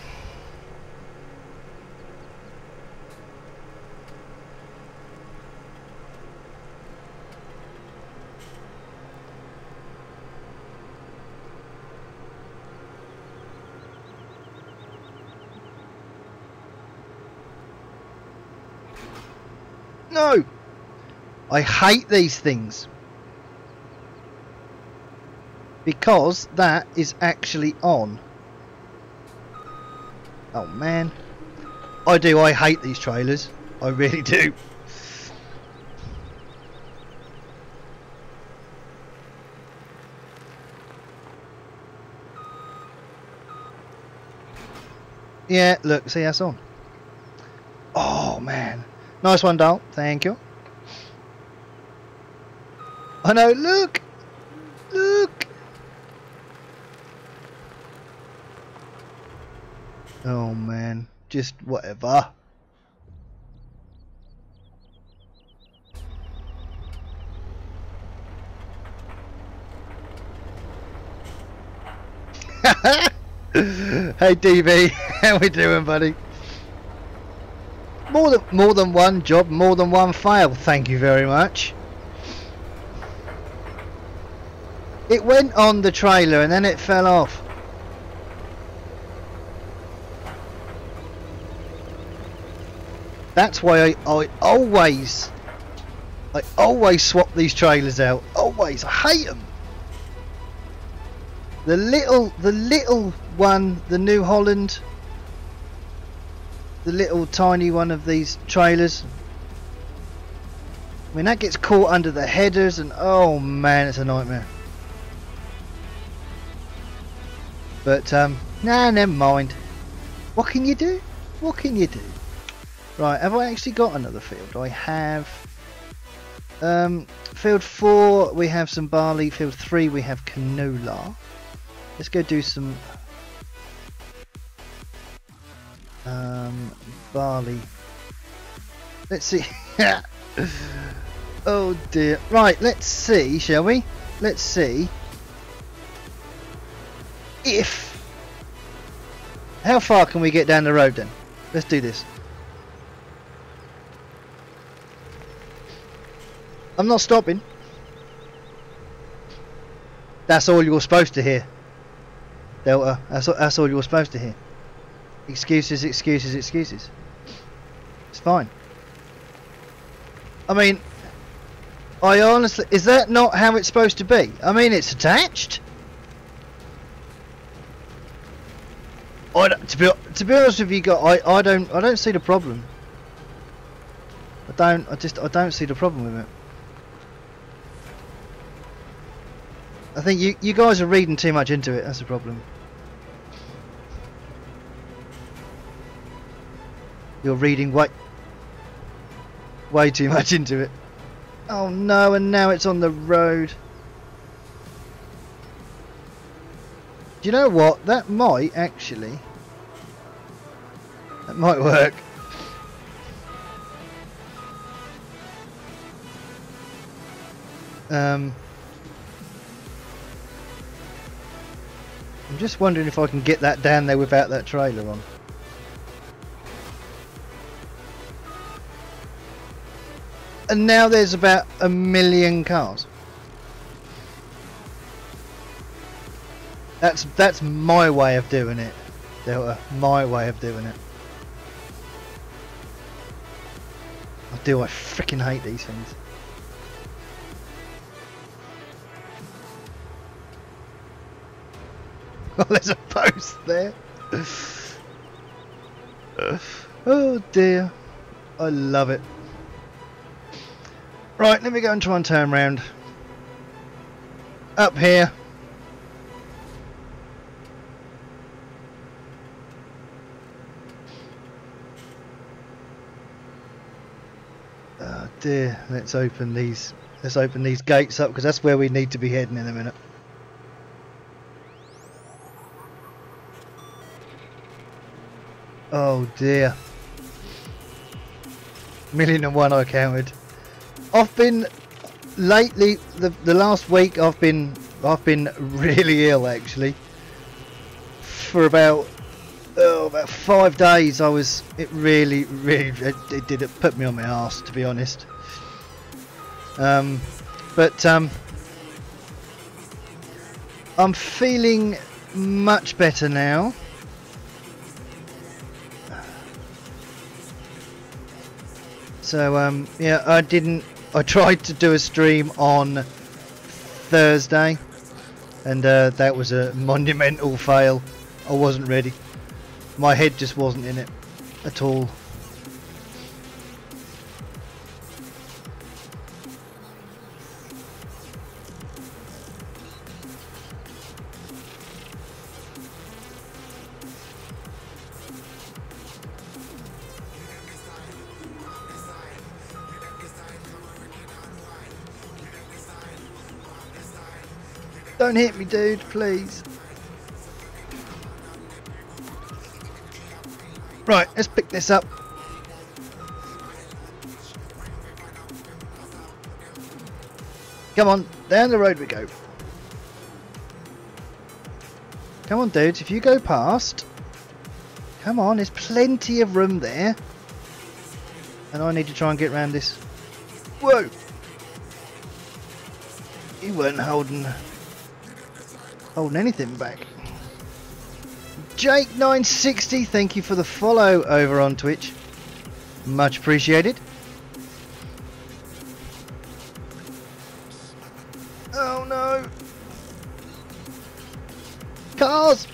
No! I hate these things. Because that is actually on. Oh man. I hate these trailers. I really do. Yeah, look, see that's on. Oh man, nice one, Dal. Thank you. I know. Look, look. Oh man, just whatever. Hey DB, how we doing, buddy? More than one job, more than one fail. Thank you very much. It went on the trailer and then it fell off. That's why I always swap these trailers out. Always, I hate them. The little one, the New Holland, the little tiny one of these trailers. I mean, that gets caught under the headers, and oh man, it's a nightmare. But nah, never mind. What can you do? What can you do? Right, have I actually got another field? I have. Field 4, we have some barley. Field 3, we have canola. Let's go do some barley. Let's see. Oh dear. Right, let's see, shall we? Let's see if... How far can we get down the road then? Let's do this. I'm not stopping. That's all you're supposed to hear, Delta. That's all you're supposed to hear. Excuses, excuses, excuses. It's fine. I mean, I honestly... Is that not how it's supposed to be? I mean, it's attached. To be honest with you, I don't see the problem. I don't see the problem with it. I think you guys are reading too much into it. That's the problem. You're reading way too much into it. Oh no, and now it's on the road. Do you know what? That might actually... That might work. I'm just wondering if I can get that down there without that trailer on. And now there's about 1 million cars. That's my way of doing it, Delta. My way of doing it. I freaking hate these things. Oh, there's a post there. Oh dear. I love it. Right, let me go and try and turn round. Up here. Oh dear. Let's open these gates up, because that's where we need to be heading in a minute. Oh dear. 1,000,001 I counted. I've been lately, the last week I've been really ill actually. For about 5 days it really did put me on my arse, to be honest. But I'm feeling much better now. So yeah, I tried to do a stream on Thursday, and that was a monumental fail. I wasn't ready. My head just wasn't in it at all. Don't hit me, dude, please. Right, let's pick this up. Come on, down the road we go. Come on, dudes, if you go past. Come on, there's plenty of room there. And I need to try and get around this. Whoa! You weren't holding anything back. Jake960, thank you for the follow over on Twitch. Much appreciated. Oh no! Cars!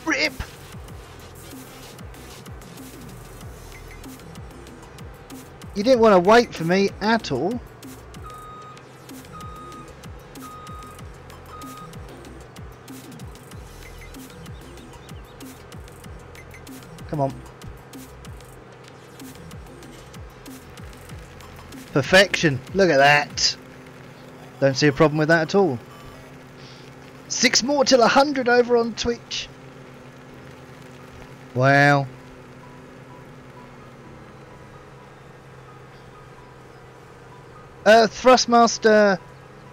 Rip! You didn't want to wait for me at all. Come on. Perfection. Look at that. Don't see a problem with that at all. 6 more till 100 over on Twitch. Wow. Thrustmaster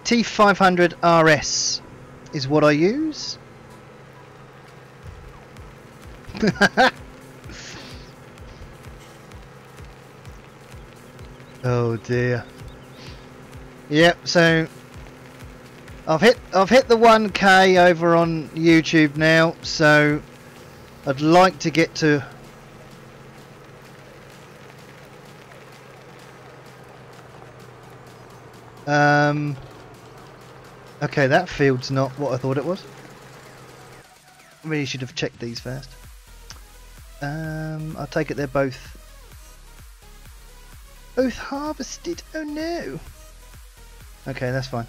T500 RS is what I use. Oh dear. Yep, so I've hit the 1K over on YouTube now, so I'd like to get to okay, that field's not what I thought it was. Really should have checked these first. I'll take it they're both harvested. Oh no. Okay, that's fine.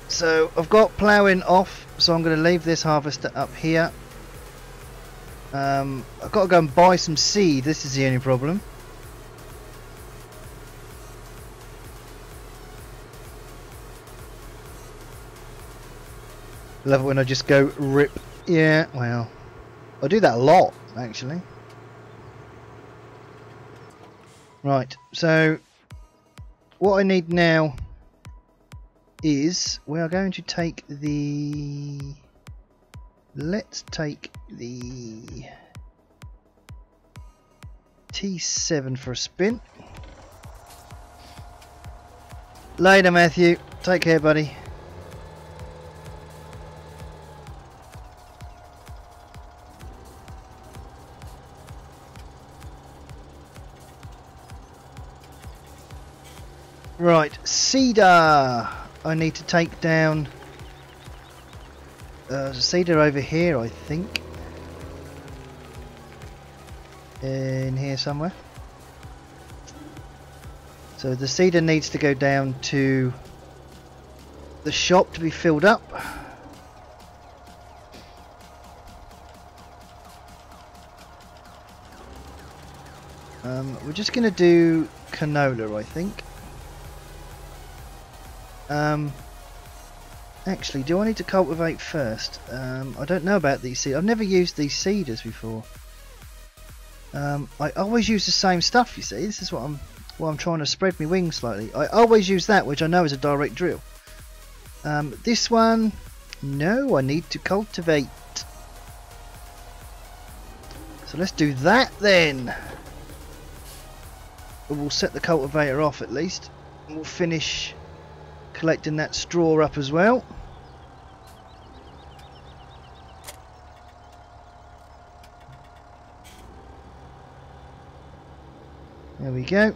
So I've got ploughing off, so I'm going to leave this harvester up here. I've got to go and buy some seed. This is the only problem. Love it when I just go rip. Yeah, well, I do that a lot actually. Right, so what I need now is we are going to take the, let's take the T7 for a spin. Later, Matthew. Take care, buddy. Right, cedar. I need to take down cedar over here, I think. In here somewhere. So the cedar needs to go down to the shop to be filled up. We're just going to do canola, I think. Actually, do I need to cultivate first? I don't know about these seeds. I've never used these seeders before. I always use the same stuff, you see. This is what I'm trying to spread my wings slightly. I always use that, which I know is a direct drill. This one, no, I need to cultivate. So let's do that then. We'll set the cultivator off at least. We'll finish collecting that straw up as well. There we go.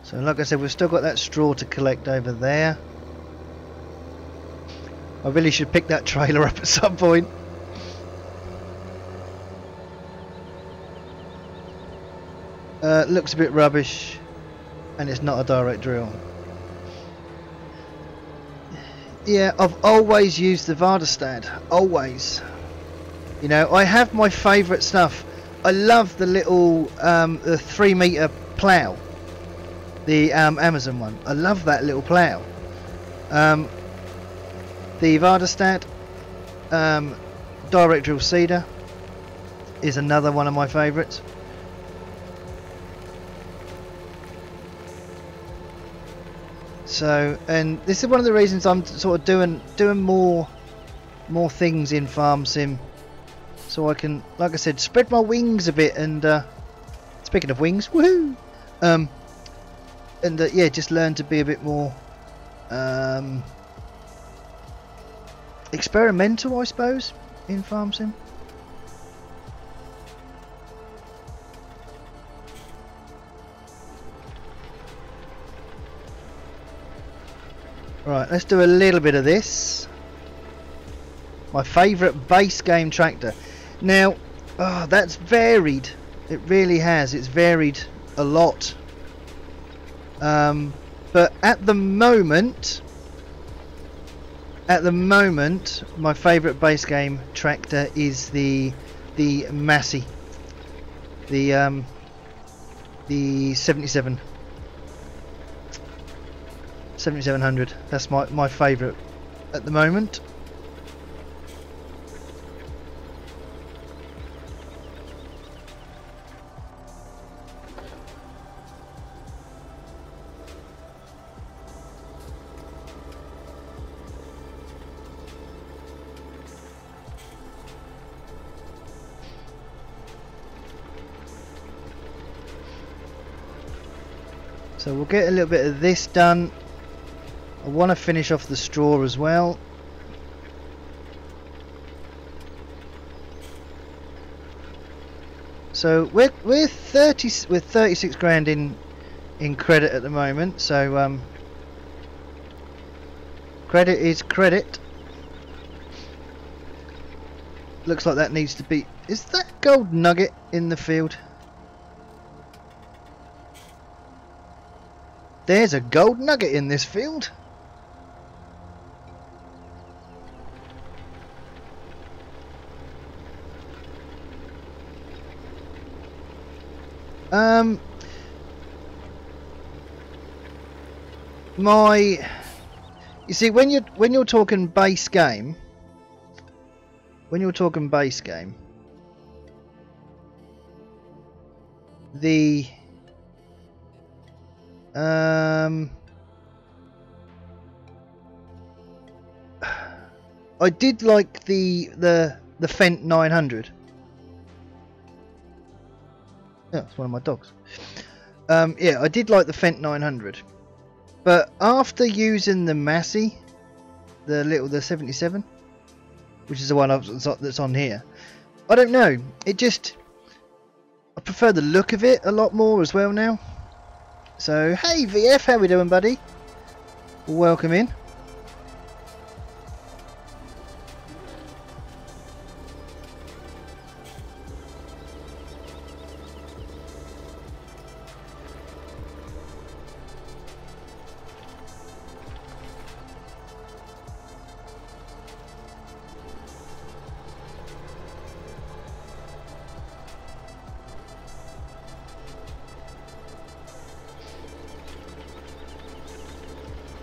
So like I said, we've still got that straw to collect over there. I really should pick that trailer up at some point. looks a bit rubbish, and it's not a direct drill. Yeah, I've always used the Vardestad, always. You know, I have my favourite stuff. I love the little the 3 metre plough, the Amazon one. I love that little plough. The Vardestad direct drill seeder is another one of my favourites. So, and this is one of the reasons I'm sort of doing more things in Farm Sim, so I can, like I said, spread my wings a bit. And speaking of wings, woohoo! Yeah, just learn to be a bit more experimental, I suppose, in Farm Sim. Right, let's do a little bit of this. My favourite base game tractor. Now, oh, that's varied. It really has. It's varied a lot. But at the moment, my favourite base game tractor is the Massey, the 7700. That's my favourite at the moment. So we'll get a little bit of this done. I want to finish off the straw as well. So we're 36 grand in credit at the moment. So credit is credit. Looks like that needs to be. Is that gold nugget in the field? There's a gold nugget in this field. You see, when you're talking base game, the I did like the Fent 900. Yeah, it's one of my dogs. Yeah, I did like the Fent 900, but after using the Massey, the 77, which is the one that's on here, I don't know. I prefer the look of it a lot more as well now. So, hey VF, how we doing, buddy? Welcome in.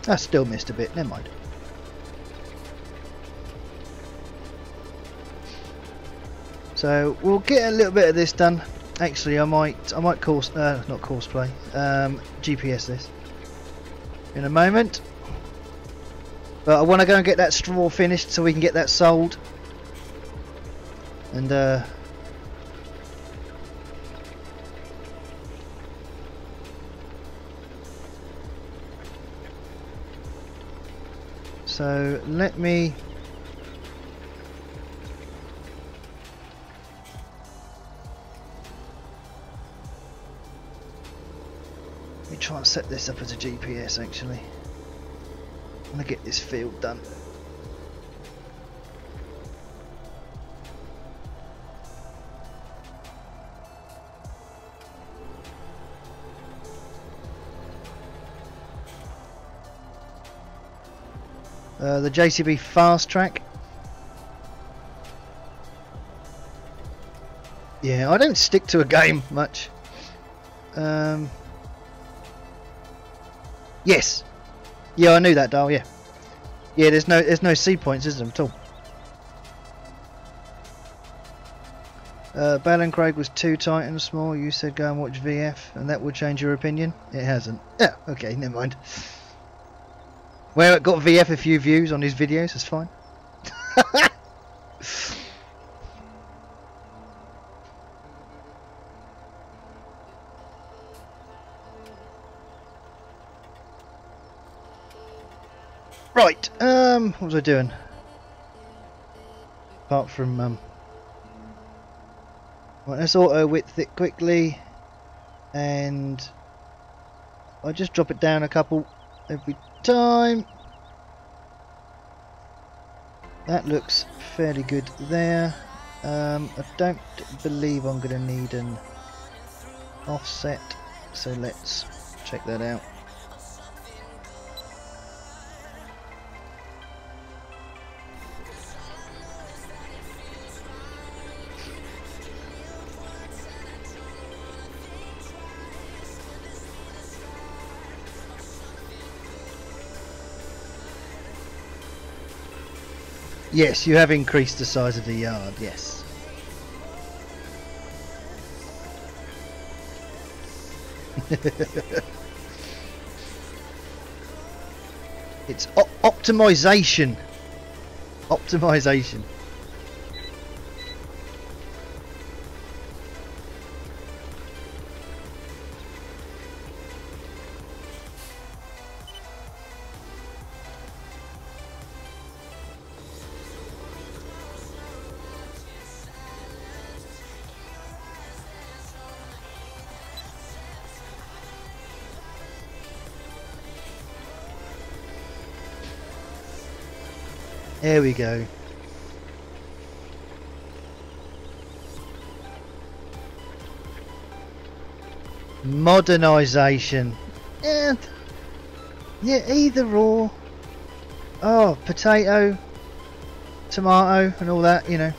I still missed a bit, never mind. So we'll get a little bit of this done. Actually, I might not courseplay, GPS this in a moment. But I want to go and get that straw finished so we can get that sold. And so let me try and set this up as a GPS. Actually, I'm gonna get this field done. The JCB Fast Track. Yeah, I don't stick to a game much. Yes. Yeah, I knew that, Dal. Yeah. Yeah, there's no C points, is there, at all? Bell and Craig was too tight and small. You said go and watch VF, and that would change your opinion. It hasn't. Yeah. Okay, never mind. Well, it got VF a few views on his videos. That's fine. Right, what was I doing? Apart from, right, let's auto width it quickly, and I just drop it down a couple every time. That looks fairly good there. I don't believe I'm going to need an offset, so let's check that out. Yes, you have increased the size of the yard, yes. It's optimization. Optimization. There we go. Modernisation. Yeah, either or. Oh, potato, tomato, and all that, you know.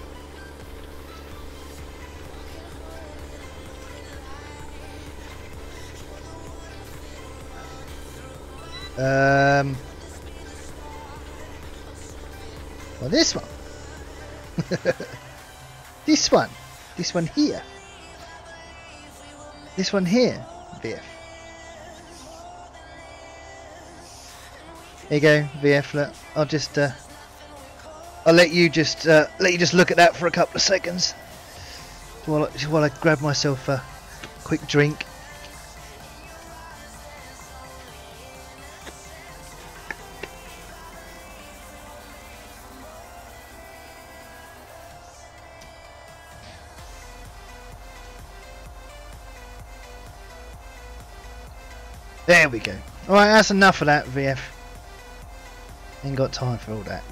Well, this one. This one here. This one here, VF. There you go, VF. Look, I'll just, I'll let you just look at that for a couple of seconds while I grab myself a quick drink. There we go. Alright, that's enough of that, VF. Ain't got time for all that.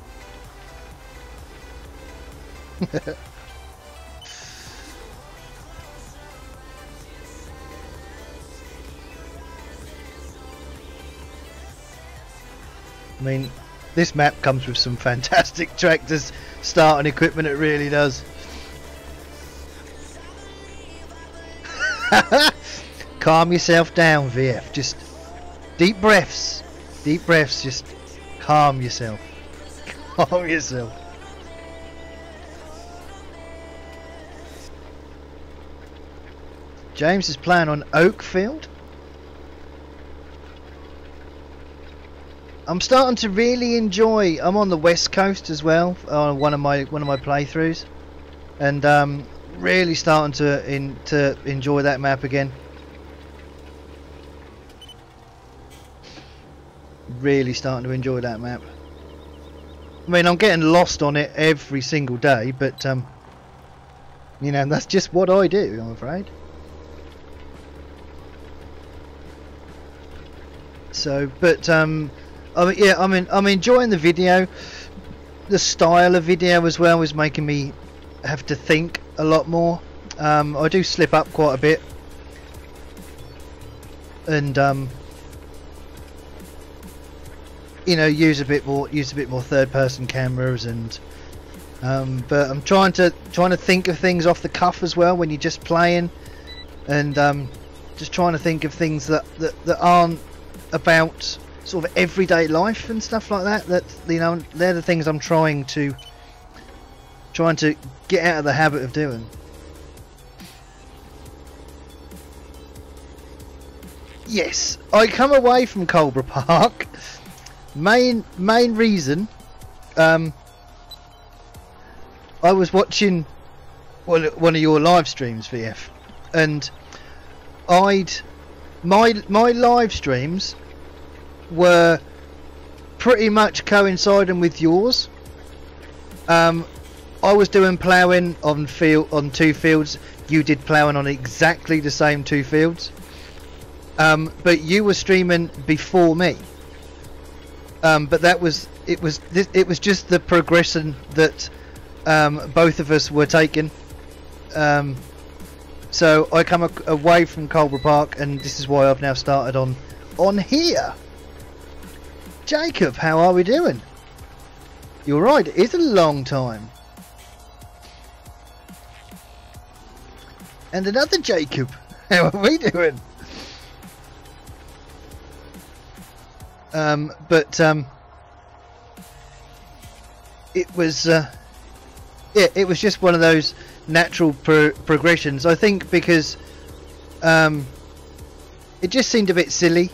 I mean, this map comes with some fantastic tractors, start and equipment, it really does. Calm yourself down, VF. Just deep breaths, just calm yourself. Calm yourself. James is playing on Oakfield. I'm starting to really enjoy. I'm on the West Coast as well on one of my playthroughs, and really starting to enjoy that map again. Really starting to enjoy that map. I mean, I'm getting lost on it every single day, but you know, that's just what I do, I'm afraid. So, but yeah, I'm enjoying the video. The style of video as well is making me have to think a lot more. I do slip up quite a bit, and you know, use a bit more third-person cameras, and but I'm trying to think of things off the cuff as well when you're just playing, and just trying to think of things that aren't about sort of everyday life and stuff like that. That, you know, they're the things I'm trying to get out of the habit of doing. Yes, I come away from Cobra Park. Main reason, I was watching one of your live streams, VF, and my live streams were pretty much coinciding with yours. I was doing ploughing on 2 fields. You did ploughing on exactly the same 2 fields. But you were streaming before me. But it was just the progression that both of us were taking. So I come away from Cobra Park, and this is why I've now started on here. Jacob, how are we doing? You're right, it is a long time. And another Jacob, how are we doing? It was it was just one of those natural progressions, I think, because it just seemed a bit silly,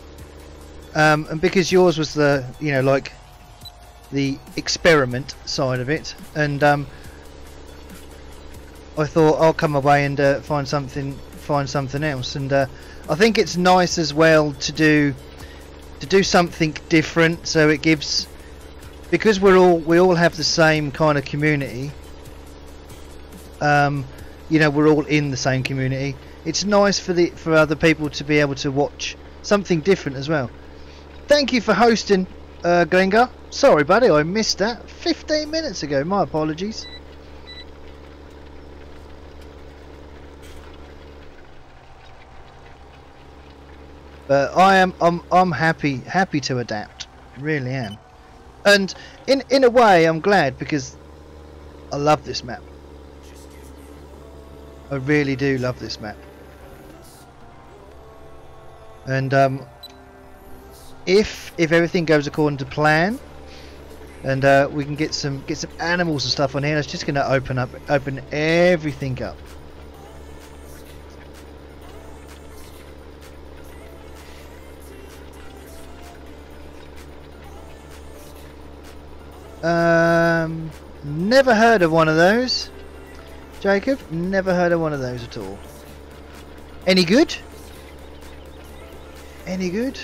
and because yours was the, you know, like the experiment side of it, and I thought I'll come away and find something else, and I think it's nice as well to do something different, so it gives, because we all have the same kind of community, you know, we're all in the same community. It's nice for other people to be able to watch something different as well. Thank you for hosting, Glengar. Sorry buddy, I missed that 15 minutes ago, my apologies. But I'm happy to adapt, really am, and in a way I'm glad, because I love this map. I really do love this map, and if everything goes according to plan, and we can get some animals and stuff on here, it's just going to open everything up. Never heard of one of those, Jacob. Never heard of one of those at all. Any good? Any good?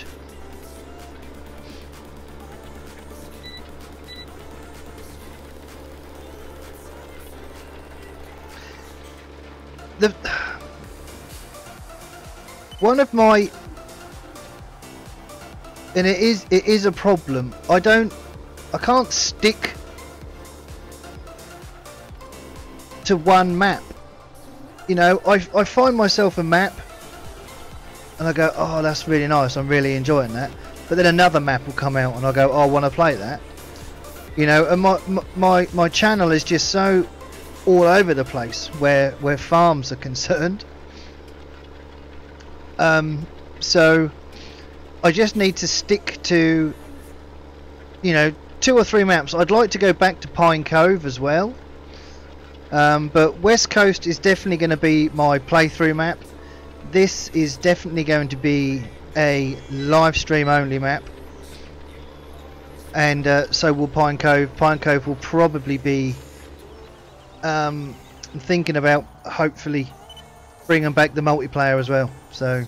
One of my, and it is a problem. I can't stick to one map. You know, I find myself a map and I go, oh, that's really nice, I'm really enjoying that. But then another map will come out and I go, oh, I want to play that. You know, and my channel is just so all over the place where farms are concerned. So I just need to stick to, you know, 2 or 3 maps. I'd like to go back to Pine Cove as well, but West Coast is definitely going to be my playthrough map. This is definitely going to be a live stream only map, and so will Pine Cove. Pine Cove will probably be, I'm thinking about hopefully bringing back the multiplayer as well. So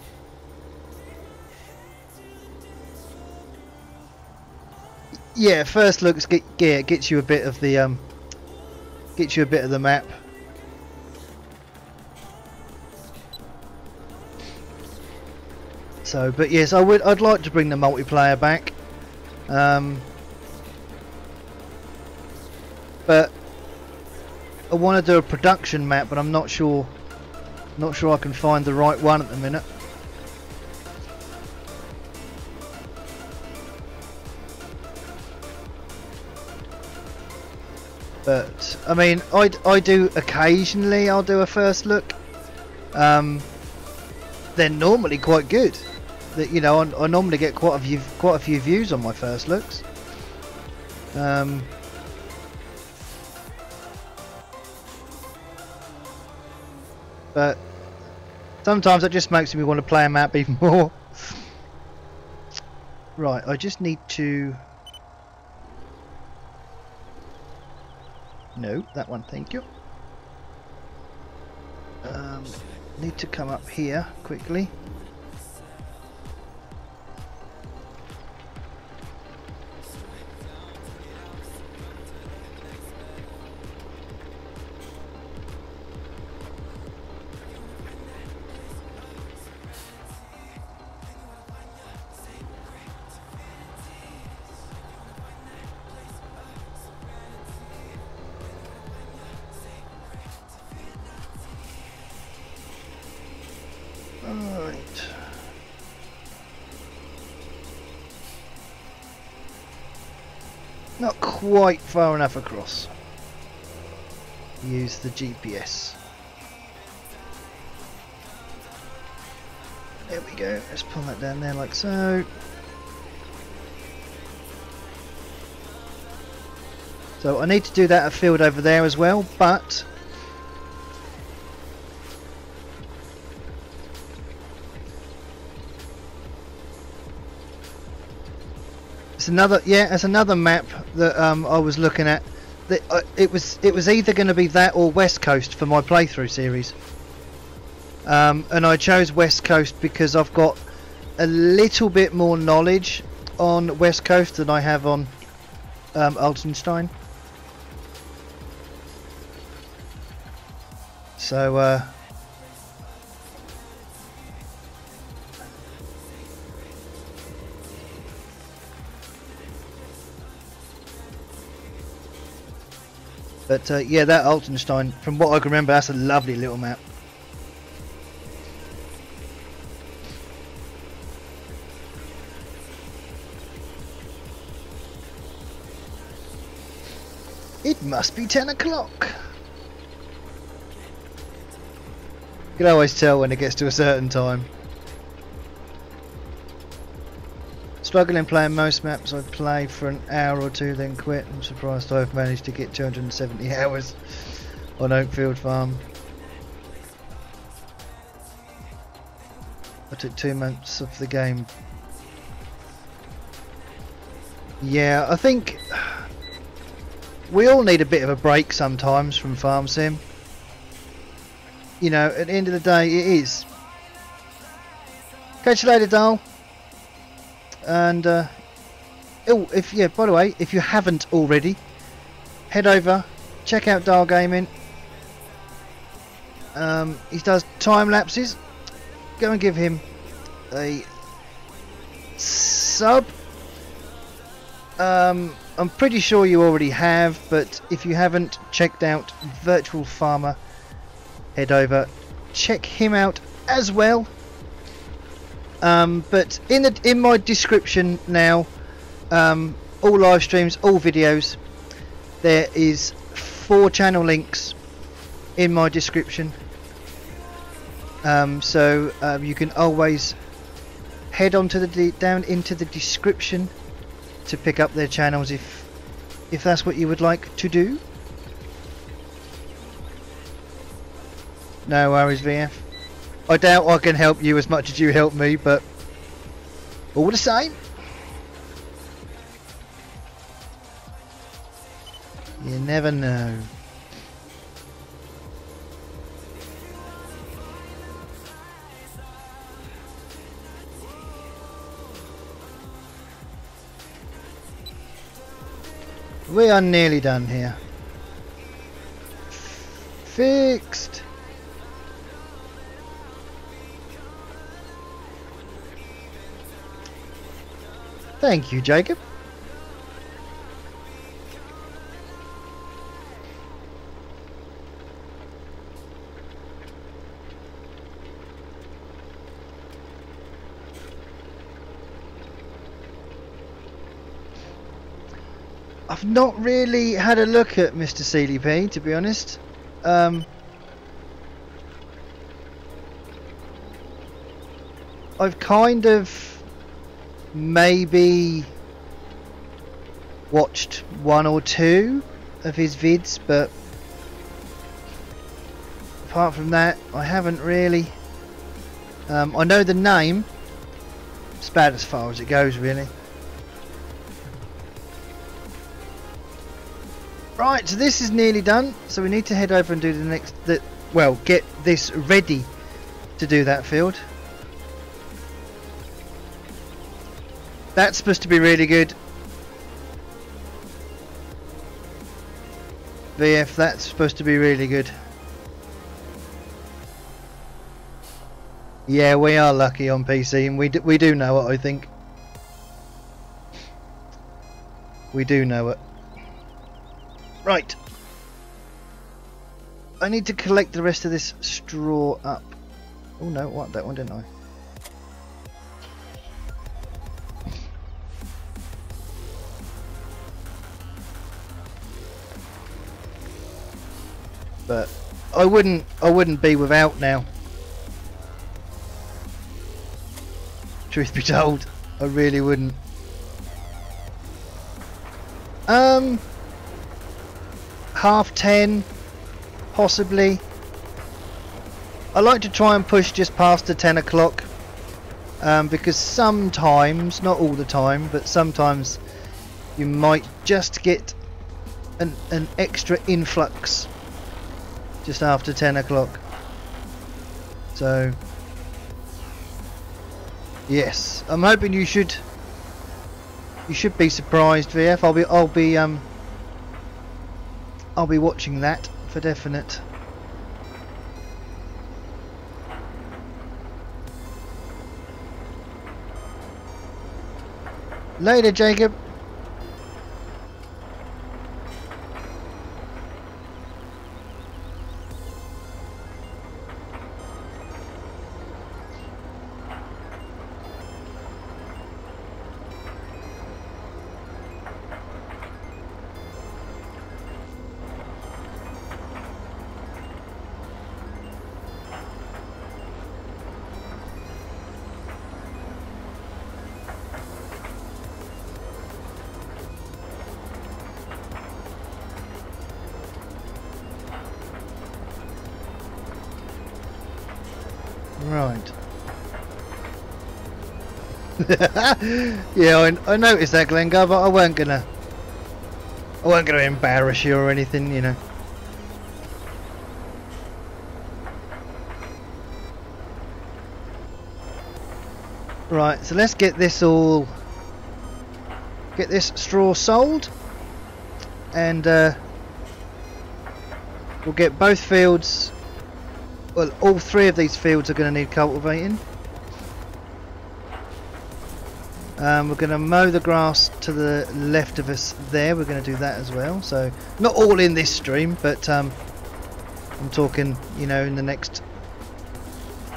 yeah, first looks gets you a bit of the map. So, but yes, I'd like to bring the multiplayer back. But I want to do a production map, but I'm not sure I can find the right one at the minute. But I mean, I do occasionally. I'll do a first look. They're normally quite good. That, you know, I normally get quite a few views on my first looks. But sometimes it just makes me want to play a map even more. Right, I just need to... No, that one, thank you. Need to come up here quickly. Alright. Not quite far enough across. Use the GPS. There we go. Let's pull that down there like so. So I need to do that field over there as well, but it's another map that I was looking at. That it was either going to be that or West Coast for my playthrough series, and I chose West Coast because I've got a little bit more knowledge on West Coast than I have on Altenstein. So but yeah, that Altenstein, from what I can remember, that's a lovely little map. It must be 10 o'clock. You can always tell when it gets to a certain time. Struggling playing most maps. I play for an hour or two then quit. I'm surprised I've managed to get 270 hours on Oakfield Farm. I took 2 months off the game. Yeah, I think we all need a bit of a break sometimes from Farm Sim. You know, at the end of the day, it is. Catch you later, Dal. And oh, by the way, if you haven't already, head over, check out Dal Gaming. He does time lapses. Go and give him a sub. I'm pretty sure you already have, but if you haven't checked out Virtual Farmer, head over, check him out as well. But in my description now, all live streams, all videos, there is 4 channel links in my description. So you can always head on to down into the description to pick up their channels if that's what you would like to do. No worries, VF. I doubt I can help you as much as you help me, but all the same, you never know. We are nearly done here. Fixed. Thank you, Jacob. I've not really had a look at Mr. CDP, to be honest. I've kind of maybe watched one or two of his vids, but apart from that I haven't really. I know the name. It's about as far as it goes, really. Right, so this is nearly done, so we need to head over and do the next, well, get this ready to do that field. That's supposed to be really good. VF, that's supposed to be really good. Yeah, we are lucky on PC, and we do know it, I think. We do know it. Right. I need to collect the rest of this straw up. Oh no, what? That one didn't I? But I wouldn't be without now. Truth be told, I really wouldn't. 10:30, possibly. I like to try and push just past the 10 o'clock, because sometimes, not all the time, but sometimes you might just get an extra influx just after 10 o'clock. So yes, I'm hoping you should be surprised, VF. I'll be watching that for definite. Later, Jacob. Right. Yeah, I noticed that, Glengar, but I weren't gonna embarrass you or anything, you know. Right, so let's get this straw sold, and we'll get both fields. Well, all three of these fields are going to need cultivating. We're going to mow the grass to the left of us there. We're going to do that as well. So not all in this stream, but I'm talking, you know, in the next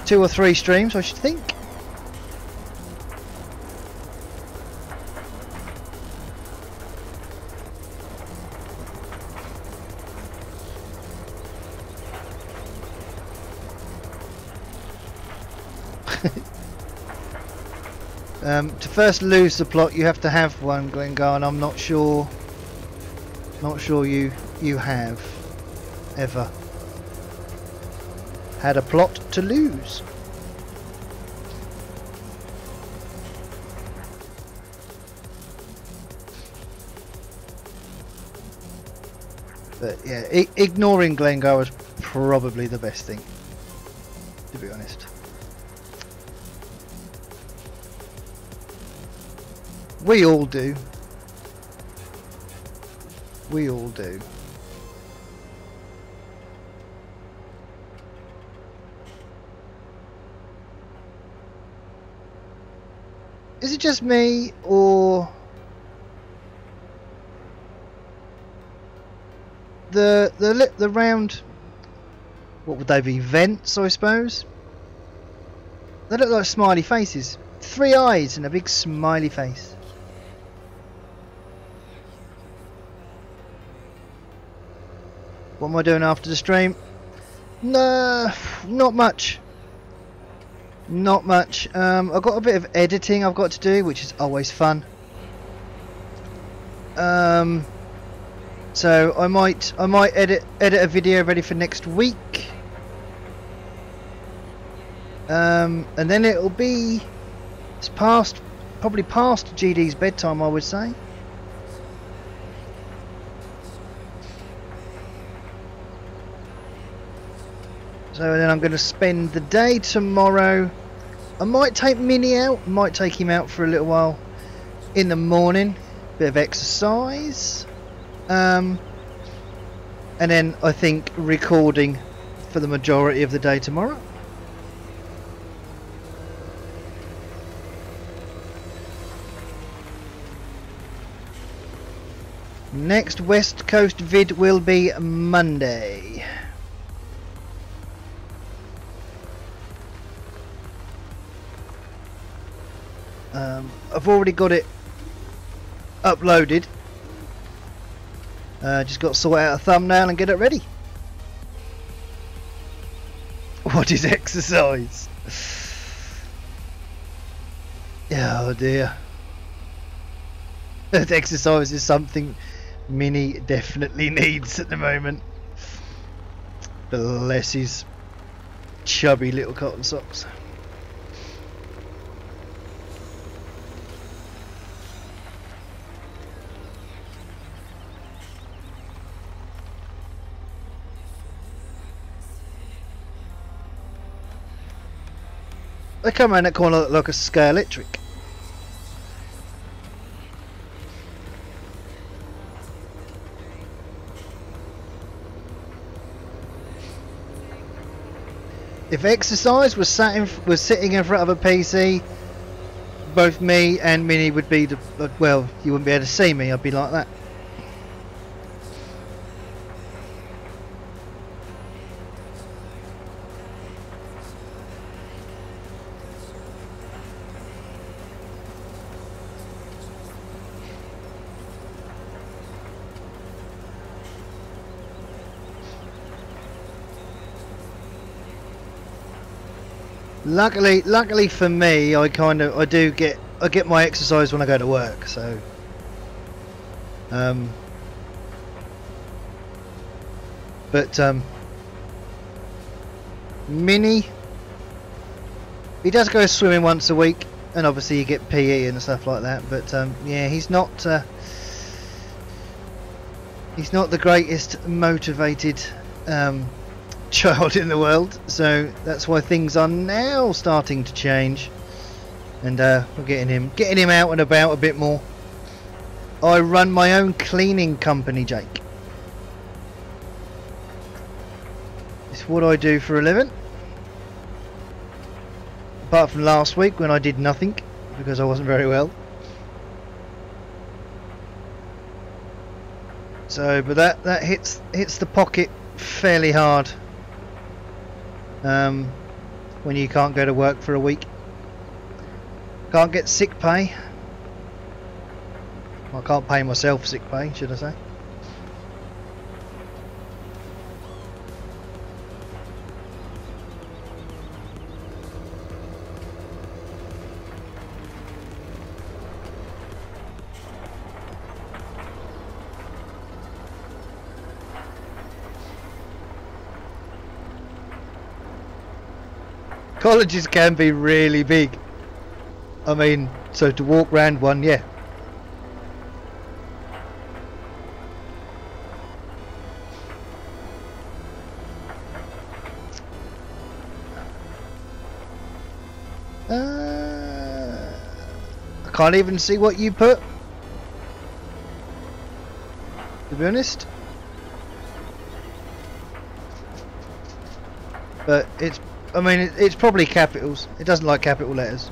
2 or 3 streams, I should think. To first lose the plot, you have to have one, Glengar, and I'm not sure you have ever had a plot to lose. But yeah, ignoring Glengar was probably the best thing, to be honest. We all do. We all do. Is it just me, or the round, what would they be, vents, I suppose? They look like smiley faces. 3 eyes and a big smiley face. What am I doing after the stream? No, not much. Not much. I've got a bit of editing I've got to do, which is always fun. So I might edit a video ready for next week. And then it'll be probably past GD's bedtime, I would say. So then I'm going to spend the day tomorrow. I might take Minnie out, might take him out for a little while in the morning, bit of exercise, and then I think recording for the majority of the day tomorrow. Next West Coast vid will be Monday. I've already got it uploaded. Just got to sort out a thumbnail and get it ready. What is exercise? Oh dear. Exercise is something Minnie definitely needs at the moment. Bless his chubby little cotton socks. They come around that corner like a scale electric. If exercise was sitting in front of a PC, both me and Minnie would be well, you wouldn't be able to see me. I'd be like that. Luckily for me, I get my exercise when I go to work. So, Minnie, he does go swimming once a week, and obviously you get PE and stuff like that. But yeah, he's not the greatest motivated child in the world, so that's why things are now starting to change, and we're getting him out and about a bit more. I run my own cleaning company, Jake. It's what I do for a living, apart from last week when I did nothing because I wasn't very well. So, but that hits the pocket fairly hard. When you can't go to work for a week, can't get sick pay. I can't pay myself sick pay, should I say. Colleges can be really big. I mean, so to walk round one, yeah. I can't even see what you put, to be honest. But I mean, it's probably capitals. It doesn't like capital letters.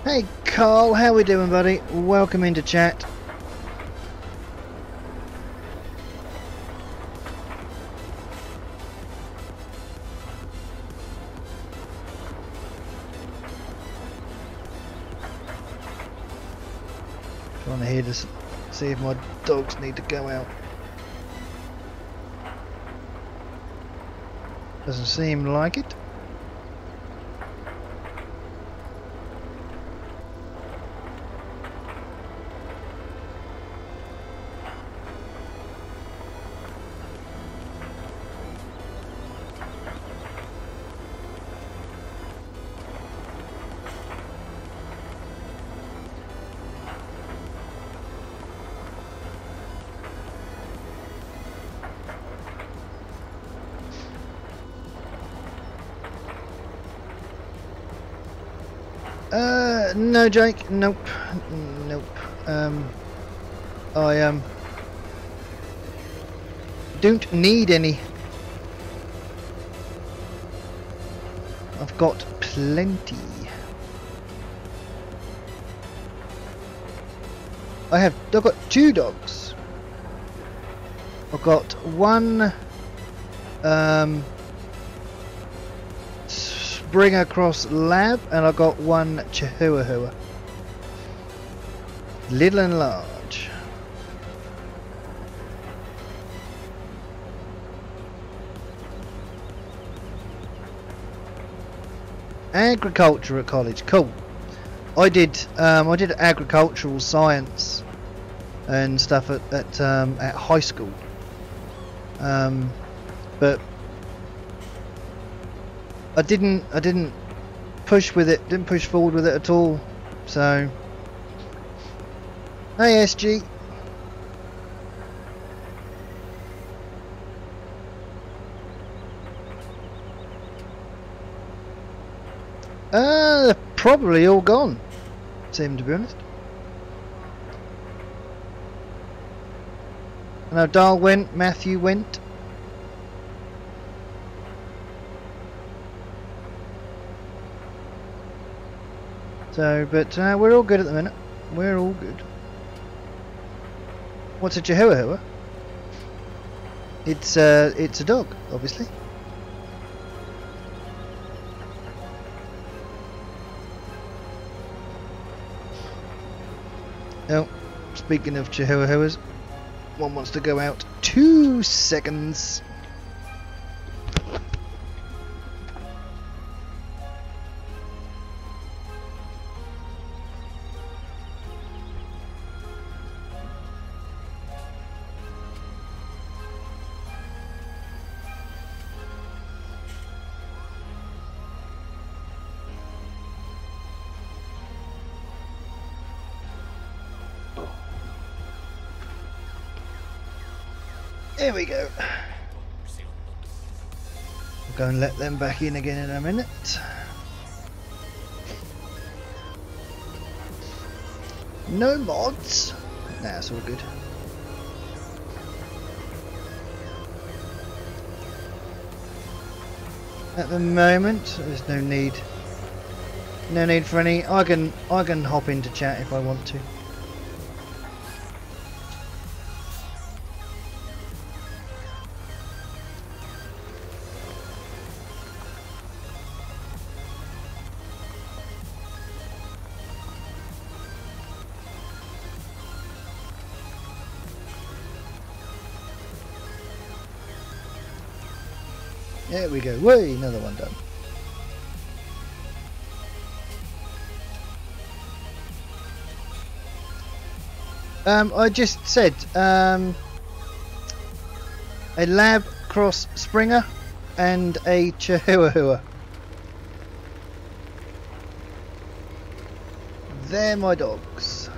Hey Carl, how we doing, buddy? Welcome into chat. here to see if my dogs need to go out. Doesn't seem like it. No, Jake. Nope. Nope. I don't need any. I've got plenty. I've got 2 dogs. I've got one Springer Cross Lab, and I got one Chihuahua, little and large. Agriculture at college, cool. I did agricultural science and stuff at high school, but I didn't push with it, didn't push forward with it at all. So, hey SG. They're probably all gone, seem to be honest. I know Dal went, Matthew went. So, but we're all good at the minute. We're all good. What's a Chihuahua? It's a dog, obviously. Oh, speaking of Chihuahuas, one wants to go out. 2 seconds. There we go. We'll go and let them back in again in a minute. No mods. Nah, it's all good. At the moment, there's no need for any. I can hop into chat if I want to. There we go. Whey, another one done. I just said a Lab Cross Springer and a Chihuahua. They're my dogs.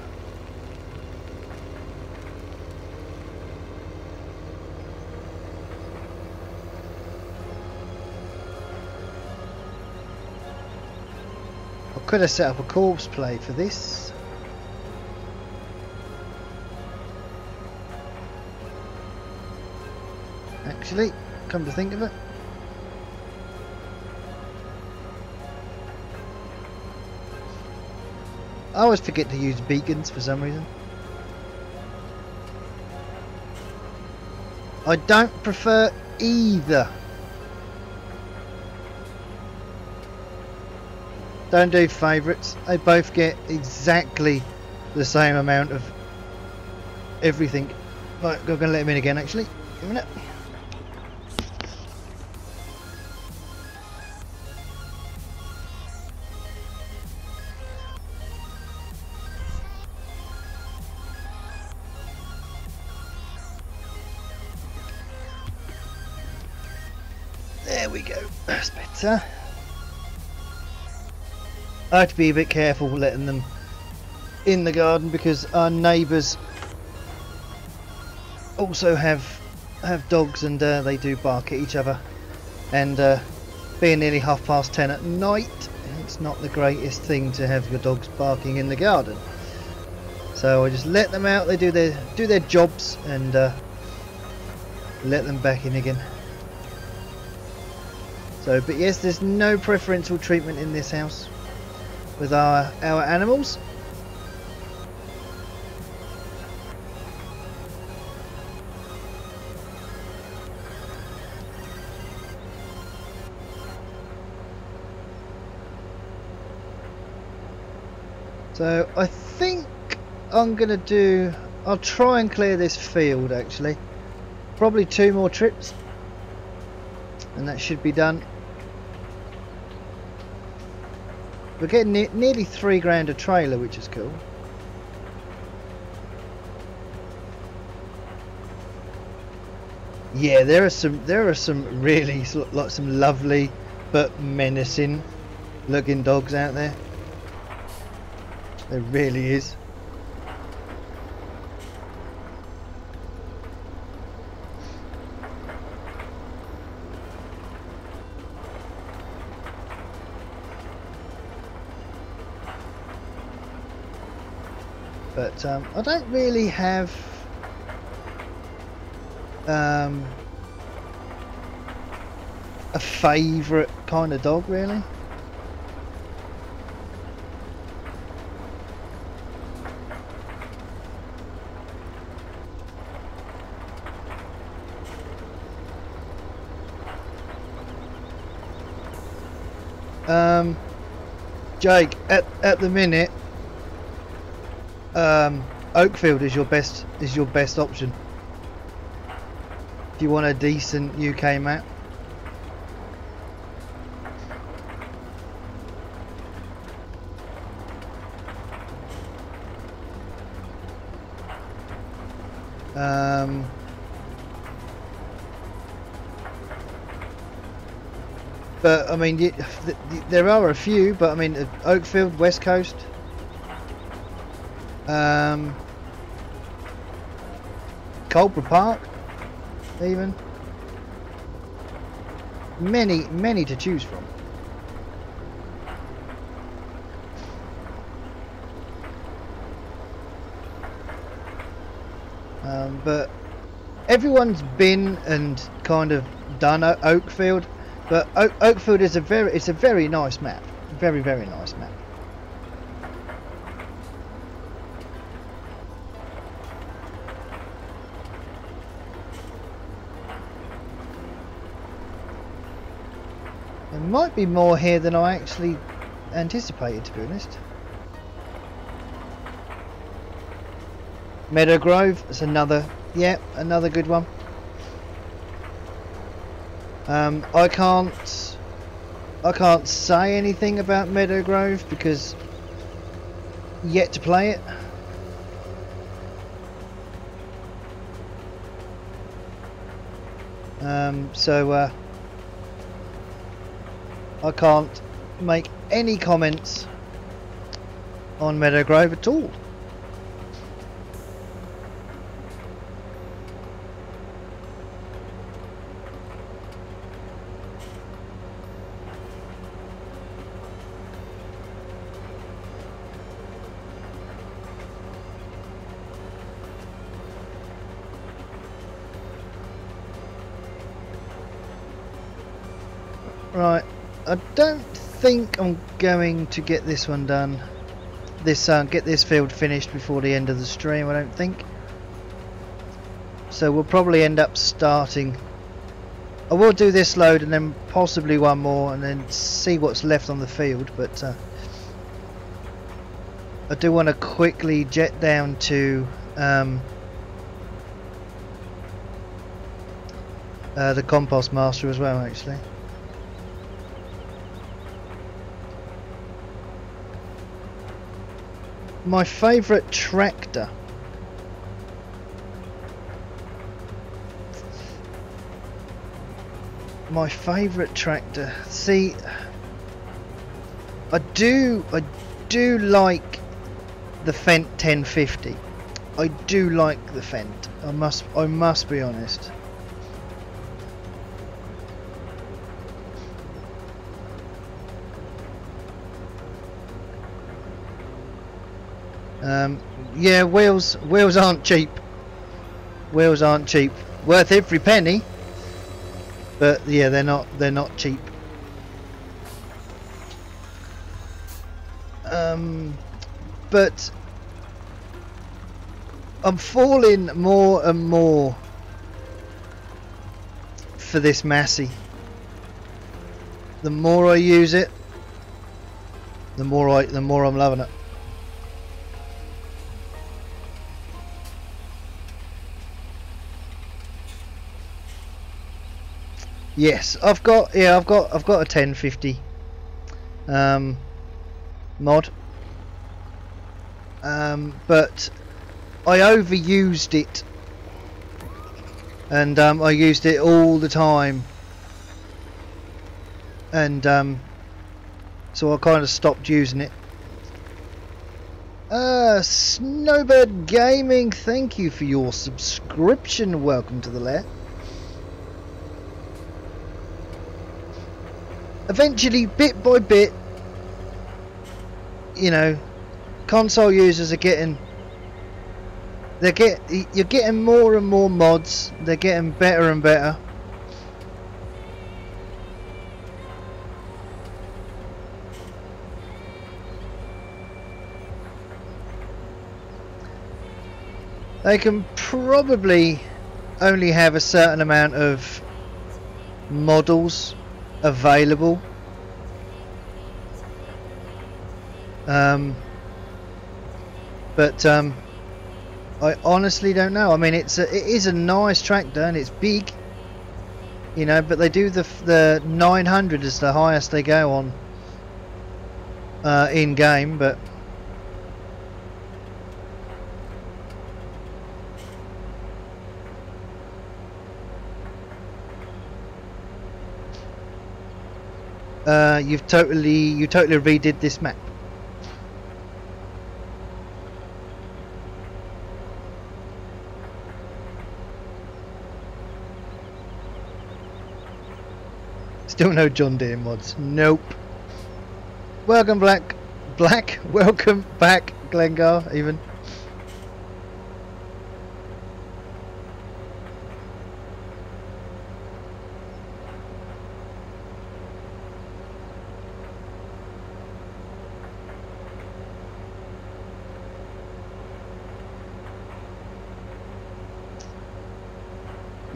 Could have set up a corpse play for this. Actually, come to think of it, I always forget to use beacons for some reason. I don't prefer either. Don't do favourites. They both get exactly the same amount of everything. Right, I'm going to let him in again actually. A minute. There we go, that's better. I have to be a bit careful letting them in the garden because our neighbours also have dogs, and they do bark at each other, and being nearly 10:30 at night, it's not the greatest thing to have your dogs barking in the garden. So I just let them out, they do their jobs, and let them back in again. So, but yes, there's no preferential treatment in this house with our animals. So I think I'll try and clear this field actually. Probably 2 more trips and that should be done. We're getting nearly 3 grand a trailer, which is cool. Yeah, there are some really some lovely but menacing looking dogs out there. There really is. But I don't really have a favourite kind of dog really. Jake, at the minute, Oakfield is your best option if you want a decent UK map. But I mean, there are a few, but I mean, Oakfield, West Coast, Culper Park, even many to choose from. But everyone's been and kind of done Oakfield. But Oakfield is a very nice map, very nice map. There might be more here than I actually anticipated, to be honest. Meadow Grove is another good one. I can't say anything about Meadow Grove because yet to play it. So I can't make any comments on Meadow Grove at all. Right, I don't think I'm going to get this one done. Get this field finished before the end of the stream, I don't think. So we'll probably end up starting. I will do this load and then possibly one more and then see what's left on the field, but I do want to quickly jet down to The compost master as well, actually. My favourite tractor. My favourite tractor. See, I do like the Fendt 1050. I do like the Fendt. I must be honest. Yeah, wheels aren't cheap. Wheels aren't cheap. Worth every penny. But yeah, they're not cheap. But I'm falling more and more for this Massey. The more I use it, the more I'm loving it. Yes, I've got a 1050 mod, but I overused it, and I used it all the time, and so I kind of stopped using it. Snowbird Gaming, thank you for your subscription. Welcome to the lair. Eventually, bit by bit, you know, console users are getting, you're getting more and more mods. They're getting better and better. They can probably only have a certain amount of models available, but I honestly don't know. I mean, it is a nice tractor and it's big, you know, but they do the 900 is the highest they go on in game, but you totally redid this map. Still no John Deere mods. Nope. Welcome Black. Welcome back, Glengar. Even.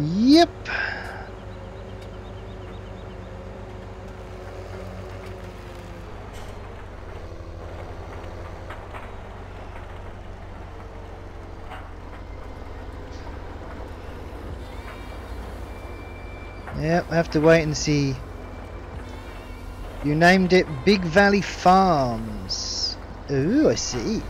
Yep. Yep, I have to wait and see. You named it Big Valley Farms. Ooh, I see.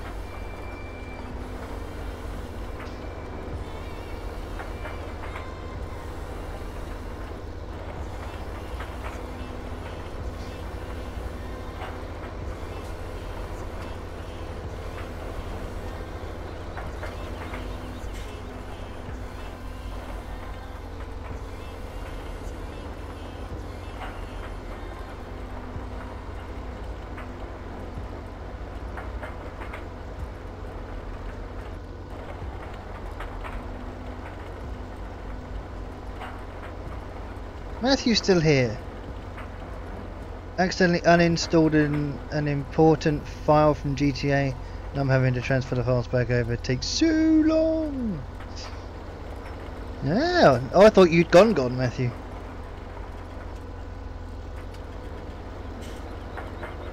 Matthew's still here. Accidentally uninstalled an important file from GTA and I'm having to transfer the files back over. It takes so long. Yeah, oh, I thought you'd gone, Matthew.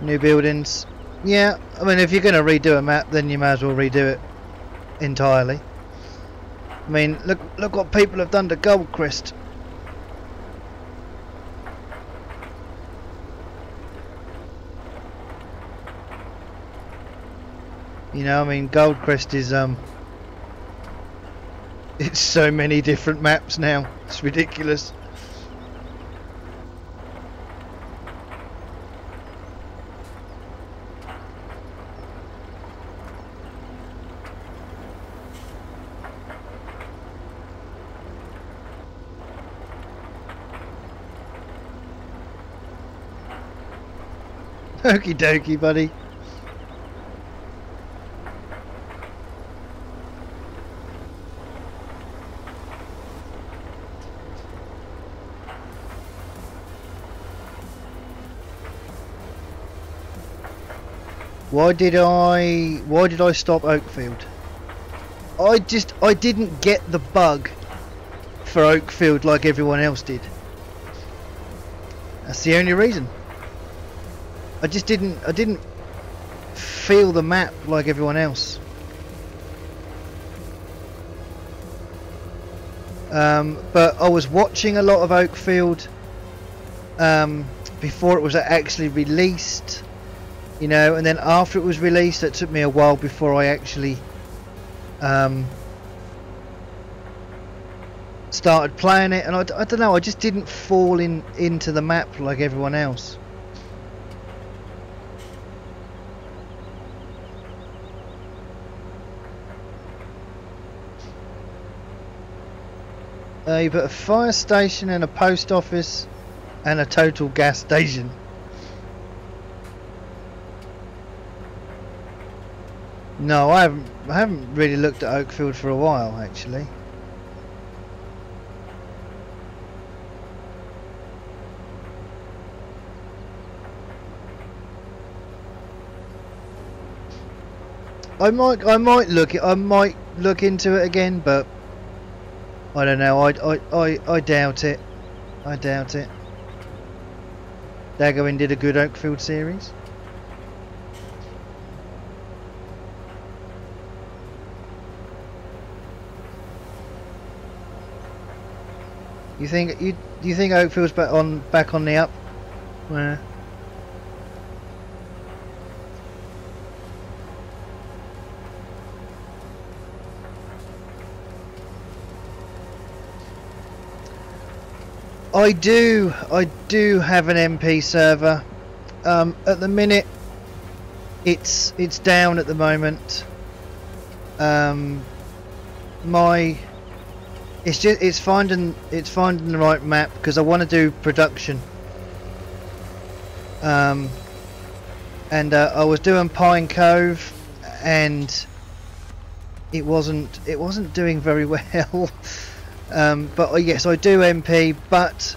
New buildings. Yeah, I mean, if you're going to redo a map, then you may as well redo it entirely. I mean, look what people have done to Goldcrest. You know, I mean, Goldcrest is it's so many different maps now. It's ridiculous. Okie dokie, buddy. Why did I stop Oakfield? I didn't get the bug for Oakfield like everyone else did. That's the only reason. I didn't feel the map like everyone else. But I was watching a lot of Oakfield before it was actually released, you know, and then after it was released, it took me a while before I actually started playing it, and I don't know, I just didn't fall into the map like everyone else. You put a fire station and a post office and a total gas station. No, I haven't really looked at Oakfield for a while, actually. I might look into it again, but I don't know. I doubt it. I doubt it. Dal Gaming did a good Oakfield series. You think Oakfield's back on the up? Yeah. I do have an MP server. At the minute, it's down at the moment. It's finding the right map because I want to do production. And I was doing Pine Cove, and it wasn't doing very well. But yes, I do MP, but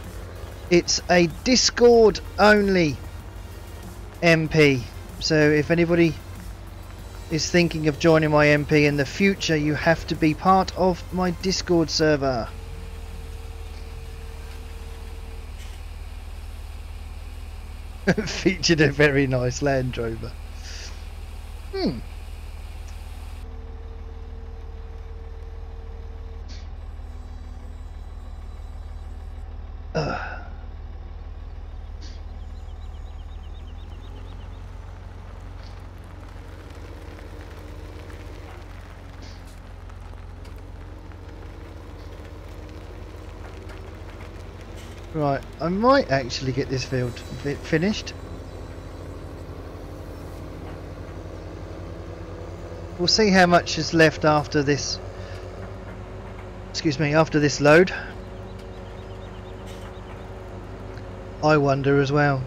it's a Discord only MP. So if anybody is thinking of joining my MP in the future, you have to be part of my Discord server. Featured a very nice Land Rover. Right, I might actually get this field finished. We'll see how much is left after this. Excuse me, after this load. I wonder as well.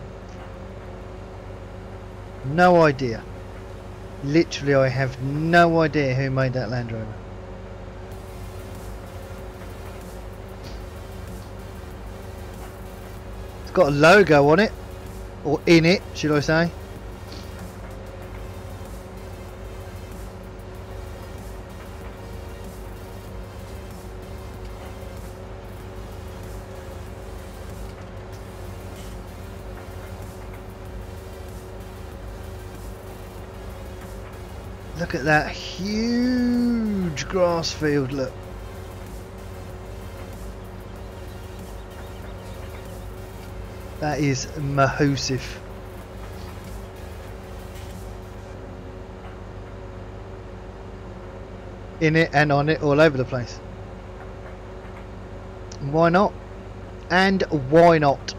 No idea. Literally, I have no idea who made that Land Rover. It's got a logo on it, or in it, should I say. Look at that huge grass field, look. That is massive. in it and on it all over the place. Why not? And why not?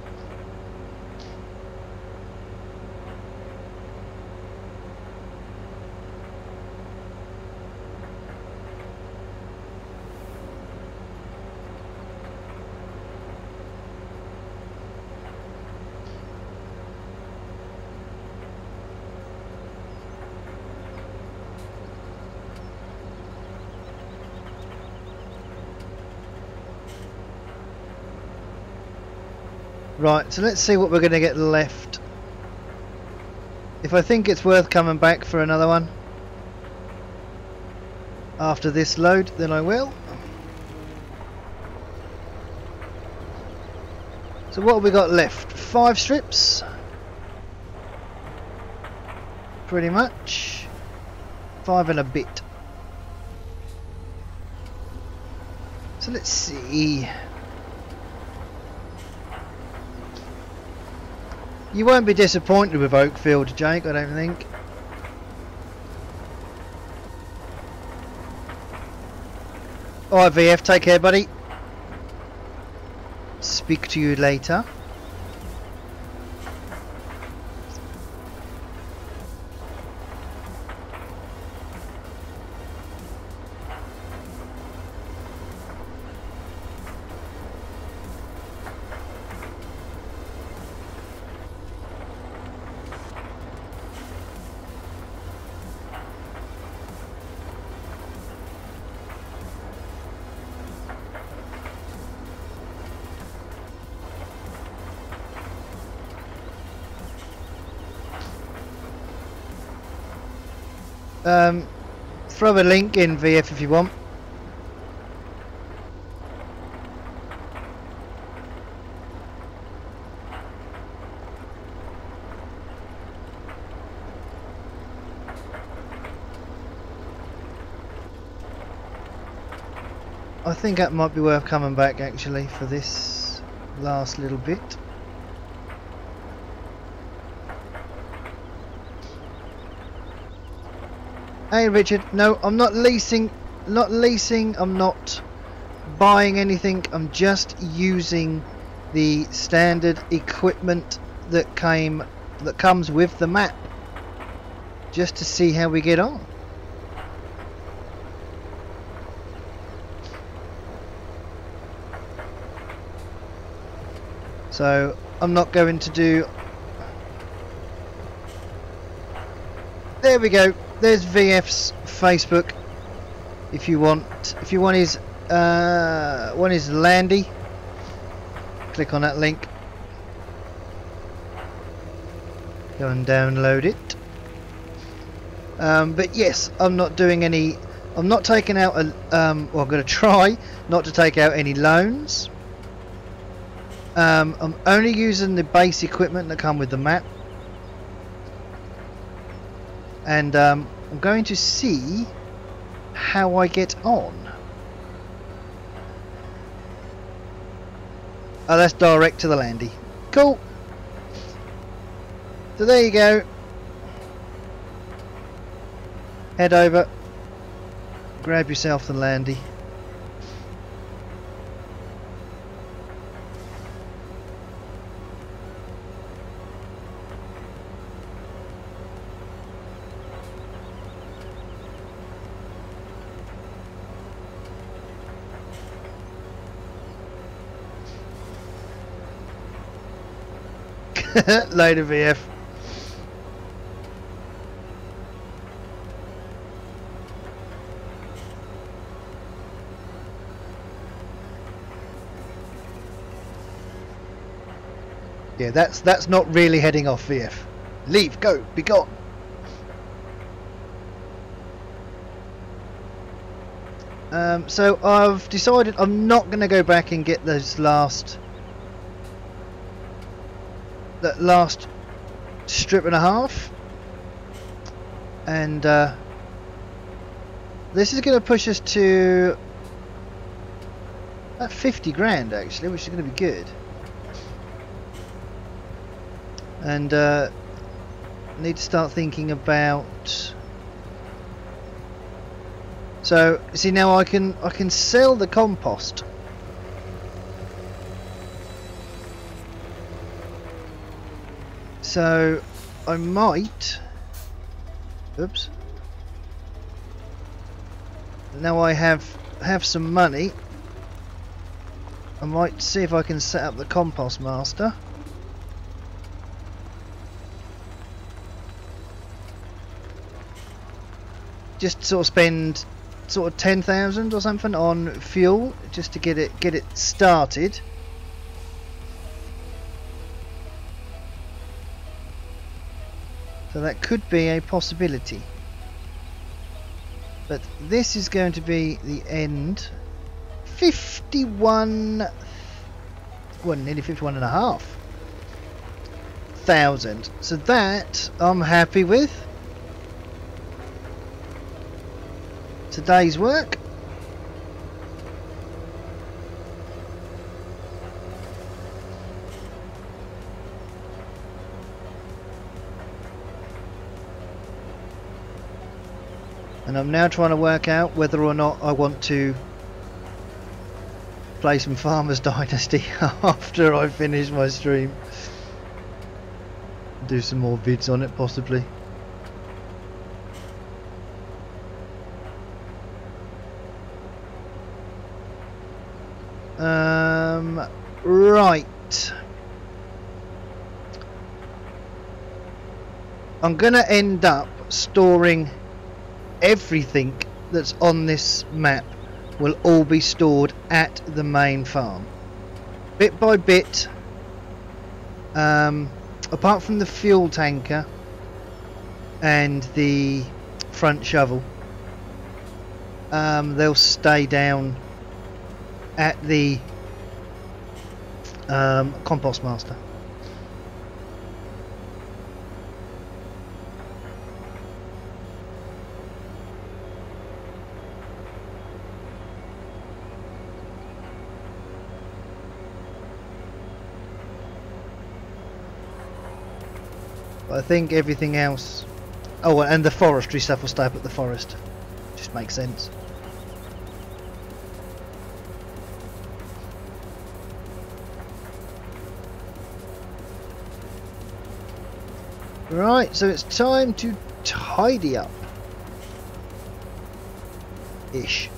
Right, so let's see what we're going to get left. If I think it's worth coming back for another one after this load, then I will. So what have we got left? 5 strips? Pretty much. 5 and a bit. So let's see. You won't be disappointed with Oakfield, Jake, I don't think. Alright VF, take care buddy. Speak to you later. Throw a link in VF if you want. I think that might be worth coming back actually for this last little bit. Hey Richard, no, I'm not leasing, I'm not buying anything, I'm just using the standard equipment that comes with the map, just to see how we get on. So I'm not going to do. There we go. There's VF's Facebook. If you want his one is Landy. Click on that link. Go and download it. But yes, I'm not doing any. I'm not taking out a. Well, I'm going to try not to take out any loans. I'm only using the base equipment that come with the map, and I'm going to see how I get on. Oh, that's direct to the Landy. Cool. So there you go. Head over, grab yourself the Landy. Later VF. Yeah, that's not really heading off VF. Leave, go, be gone. So I've decided I'm not going to go back and get those last strip and a half, and this is going to push us to 50 grand actually, which is going to be good. And need to start thinking about So see, now I can sell the compost. So I might. Oops. Now I have some money. I might see if I can set up the compost master. Just sort of spend sort of 10,000 or something on fuel just to get it started. So that could be a possibility. But this is going to be the end. 51, well, nearly 51,500. So that I'm happy with. Today's work. And I'm now trying to work out whether or not I want to play some Farmers Dynasty after I finish my stream. Do some more vids on it possibly. Right. I'm gonna end up storing everything that's on this map will all be stored at the main farm, bit by bit. Apart from the fuel tanker and the front shovel, they'll stay down at the compost master. But I think everything else, oh, and the forestry stuff will stay up at the forest. Just makes sense. Right, so it's time to tidy up. Ish.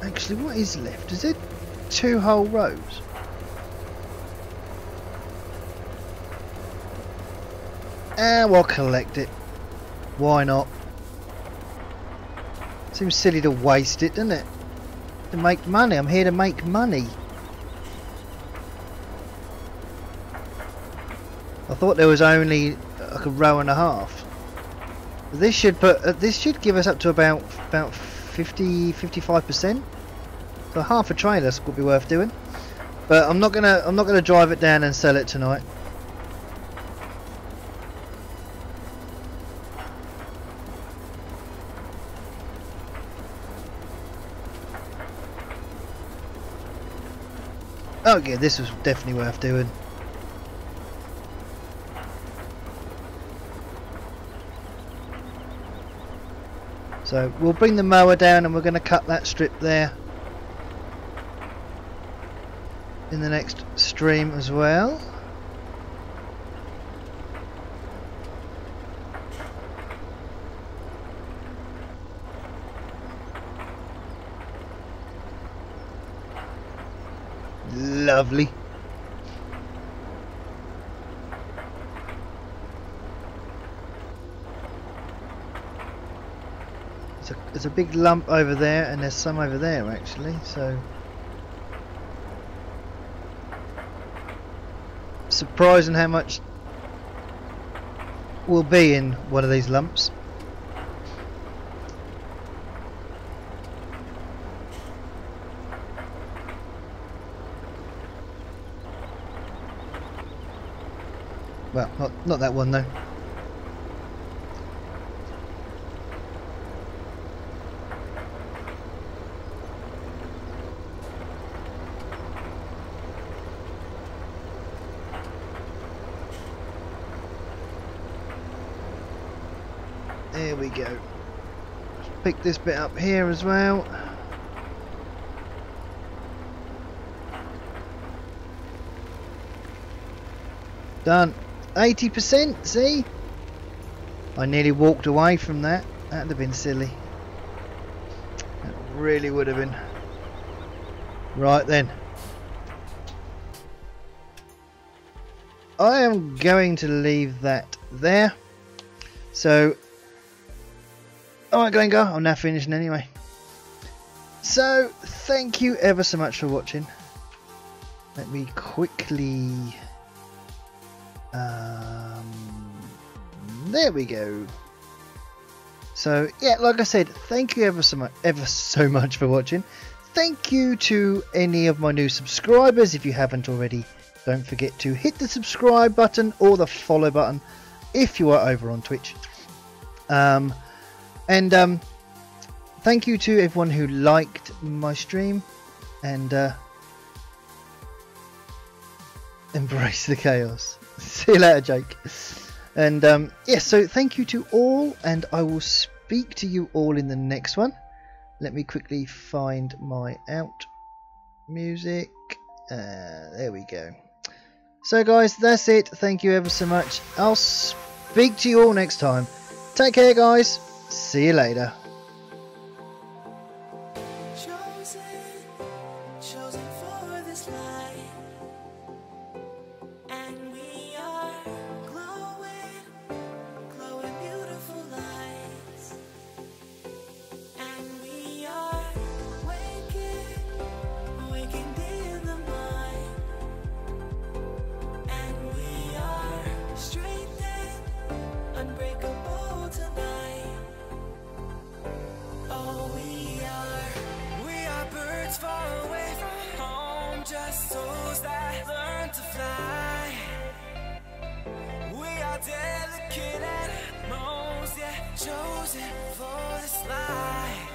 Actually, what is left? Is it 2 whole rows? I'll collect it. Why not? Seems silly to waste it, doesn't it? To make money. I'm here to make money. I thought there was only like a row and a half. This should give us up to about 55%. So half a trailer would be worth doing. But I'm not gonna drive it down and sell it tonight. Oh yeah, this was definitely worth doing. So we'll bring the mower down and we're going to cut that strip there in the next stream as well. Lovely. There's a big lump over there and there's some over there actually, so surprising how much will be in one of these lumps. Well, not that one though. There we go. Pick this bit up here as well. Done. 80%, see? I nearly walked away from that. That'd have been silly. That really would have been. Right then. I am going to leave that there. So, alright Glengar, I'm now finishing anyway. So, thank you ever so much for watching. Let me quickly... there we go. So, yeah, like I said, thank you ever so much for watching. Thank you to any of my new subscribers. If you haven't already, don't forget to hit the subscribe button or the follow button if you are over on Twitch. Thank you to everyone who liked my stream and embrace the chaos. See you later, Jake. And yes, so thank you to all, and I will speak to you all in the next one. Let me quickly find my out music. There we go. So guys, that's it. Thank you ever so much. I'll speak to you all next time. Take care, guys. See you later. Chosen for this life, and we are glowing beautiful lights, and we are waking in the mind, and we are strengthened, unbreakable tonight. Oh, we are birds far away from home, just souls that learn to fly. We are delicate animals, yeah, chosen for this life.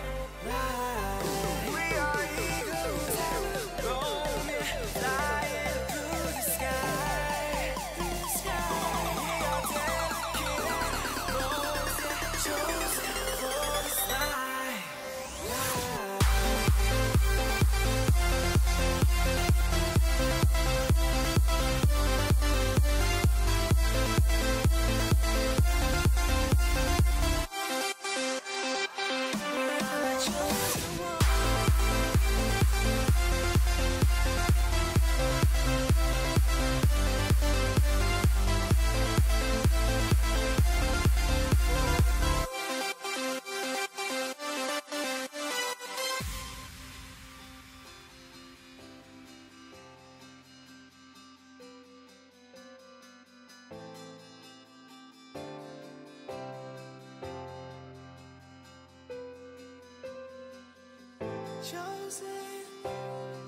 We are eagles that roam, yeah, flying through the sky. We are delicate animals, yeah, chosen for this life.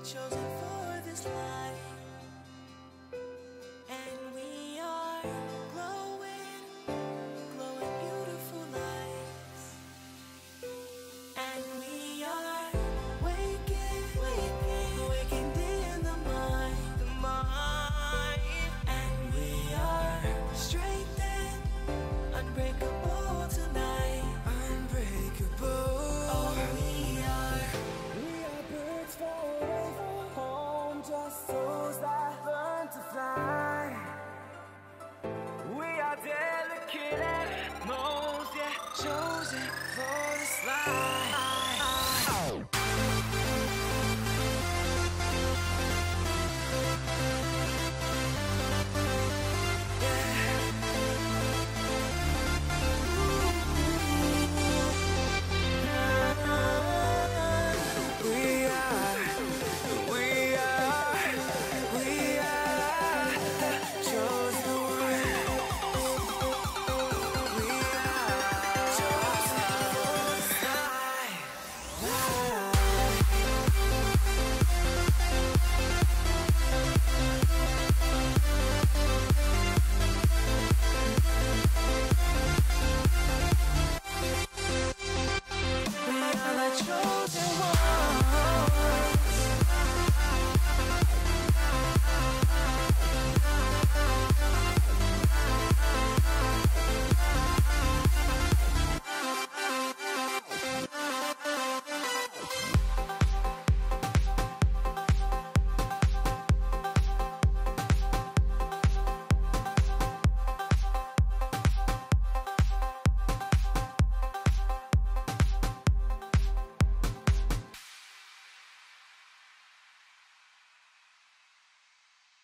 Chosen for this life, and we are glowing beautiful lights, and we are waking in the mind, and we are strengthened, unbreakable tonight, unbreakable. Oh, we are birds far away from home, just souls that learn to fly. We are delicate animals, yeah, chosen for this life. Chosen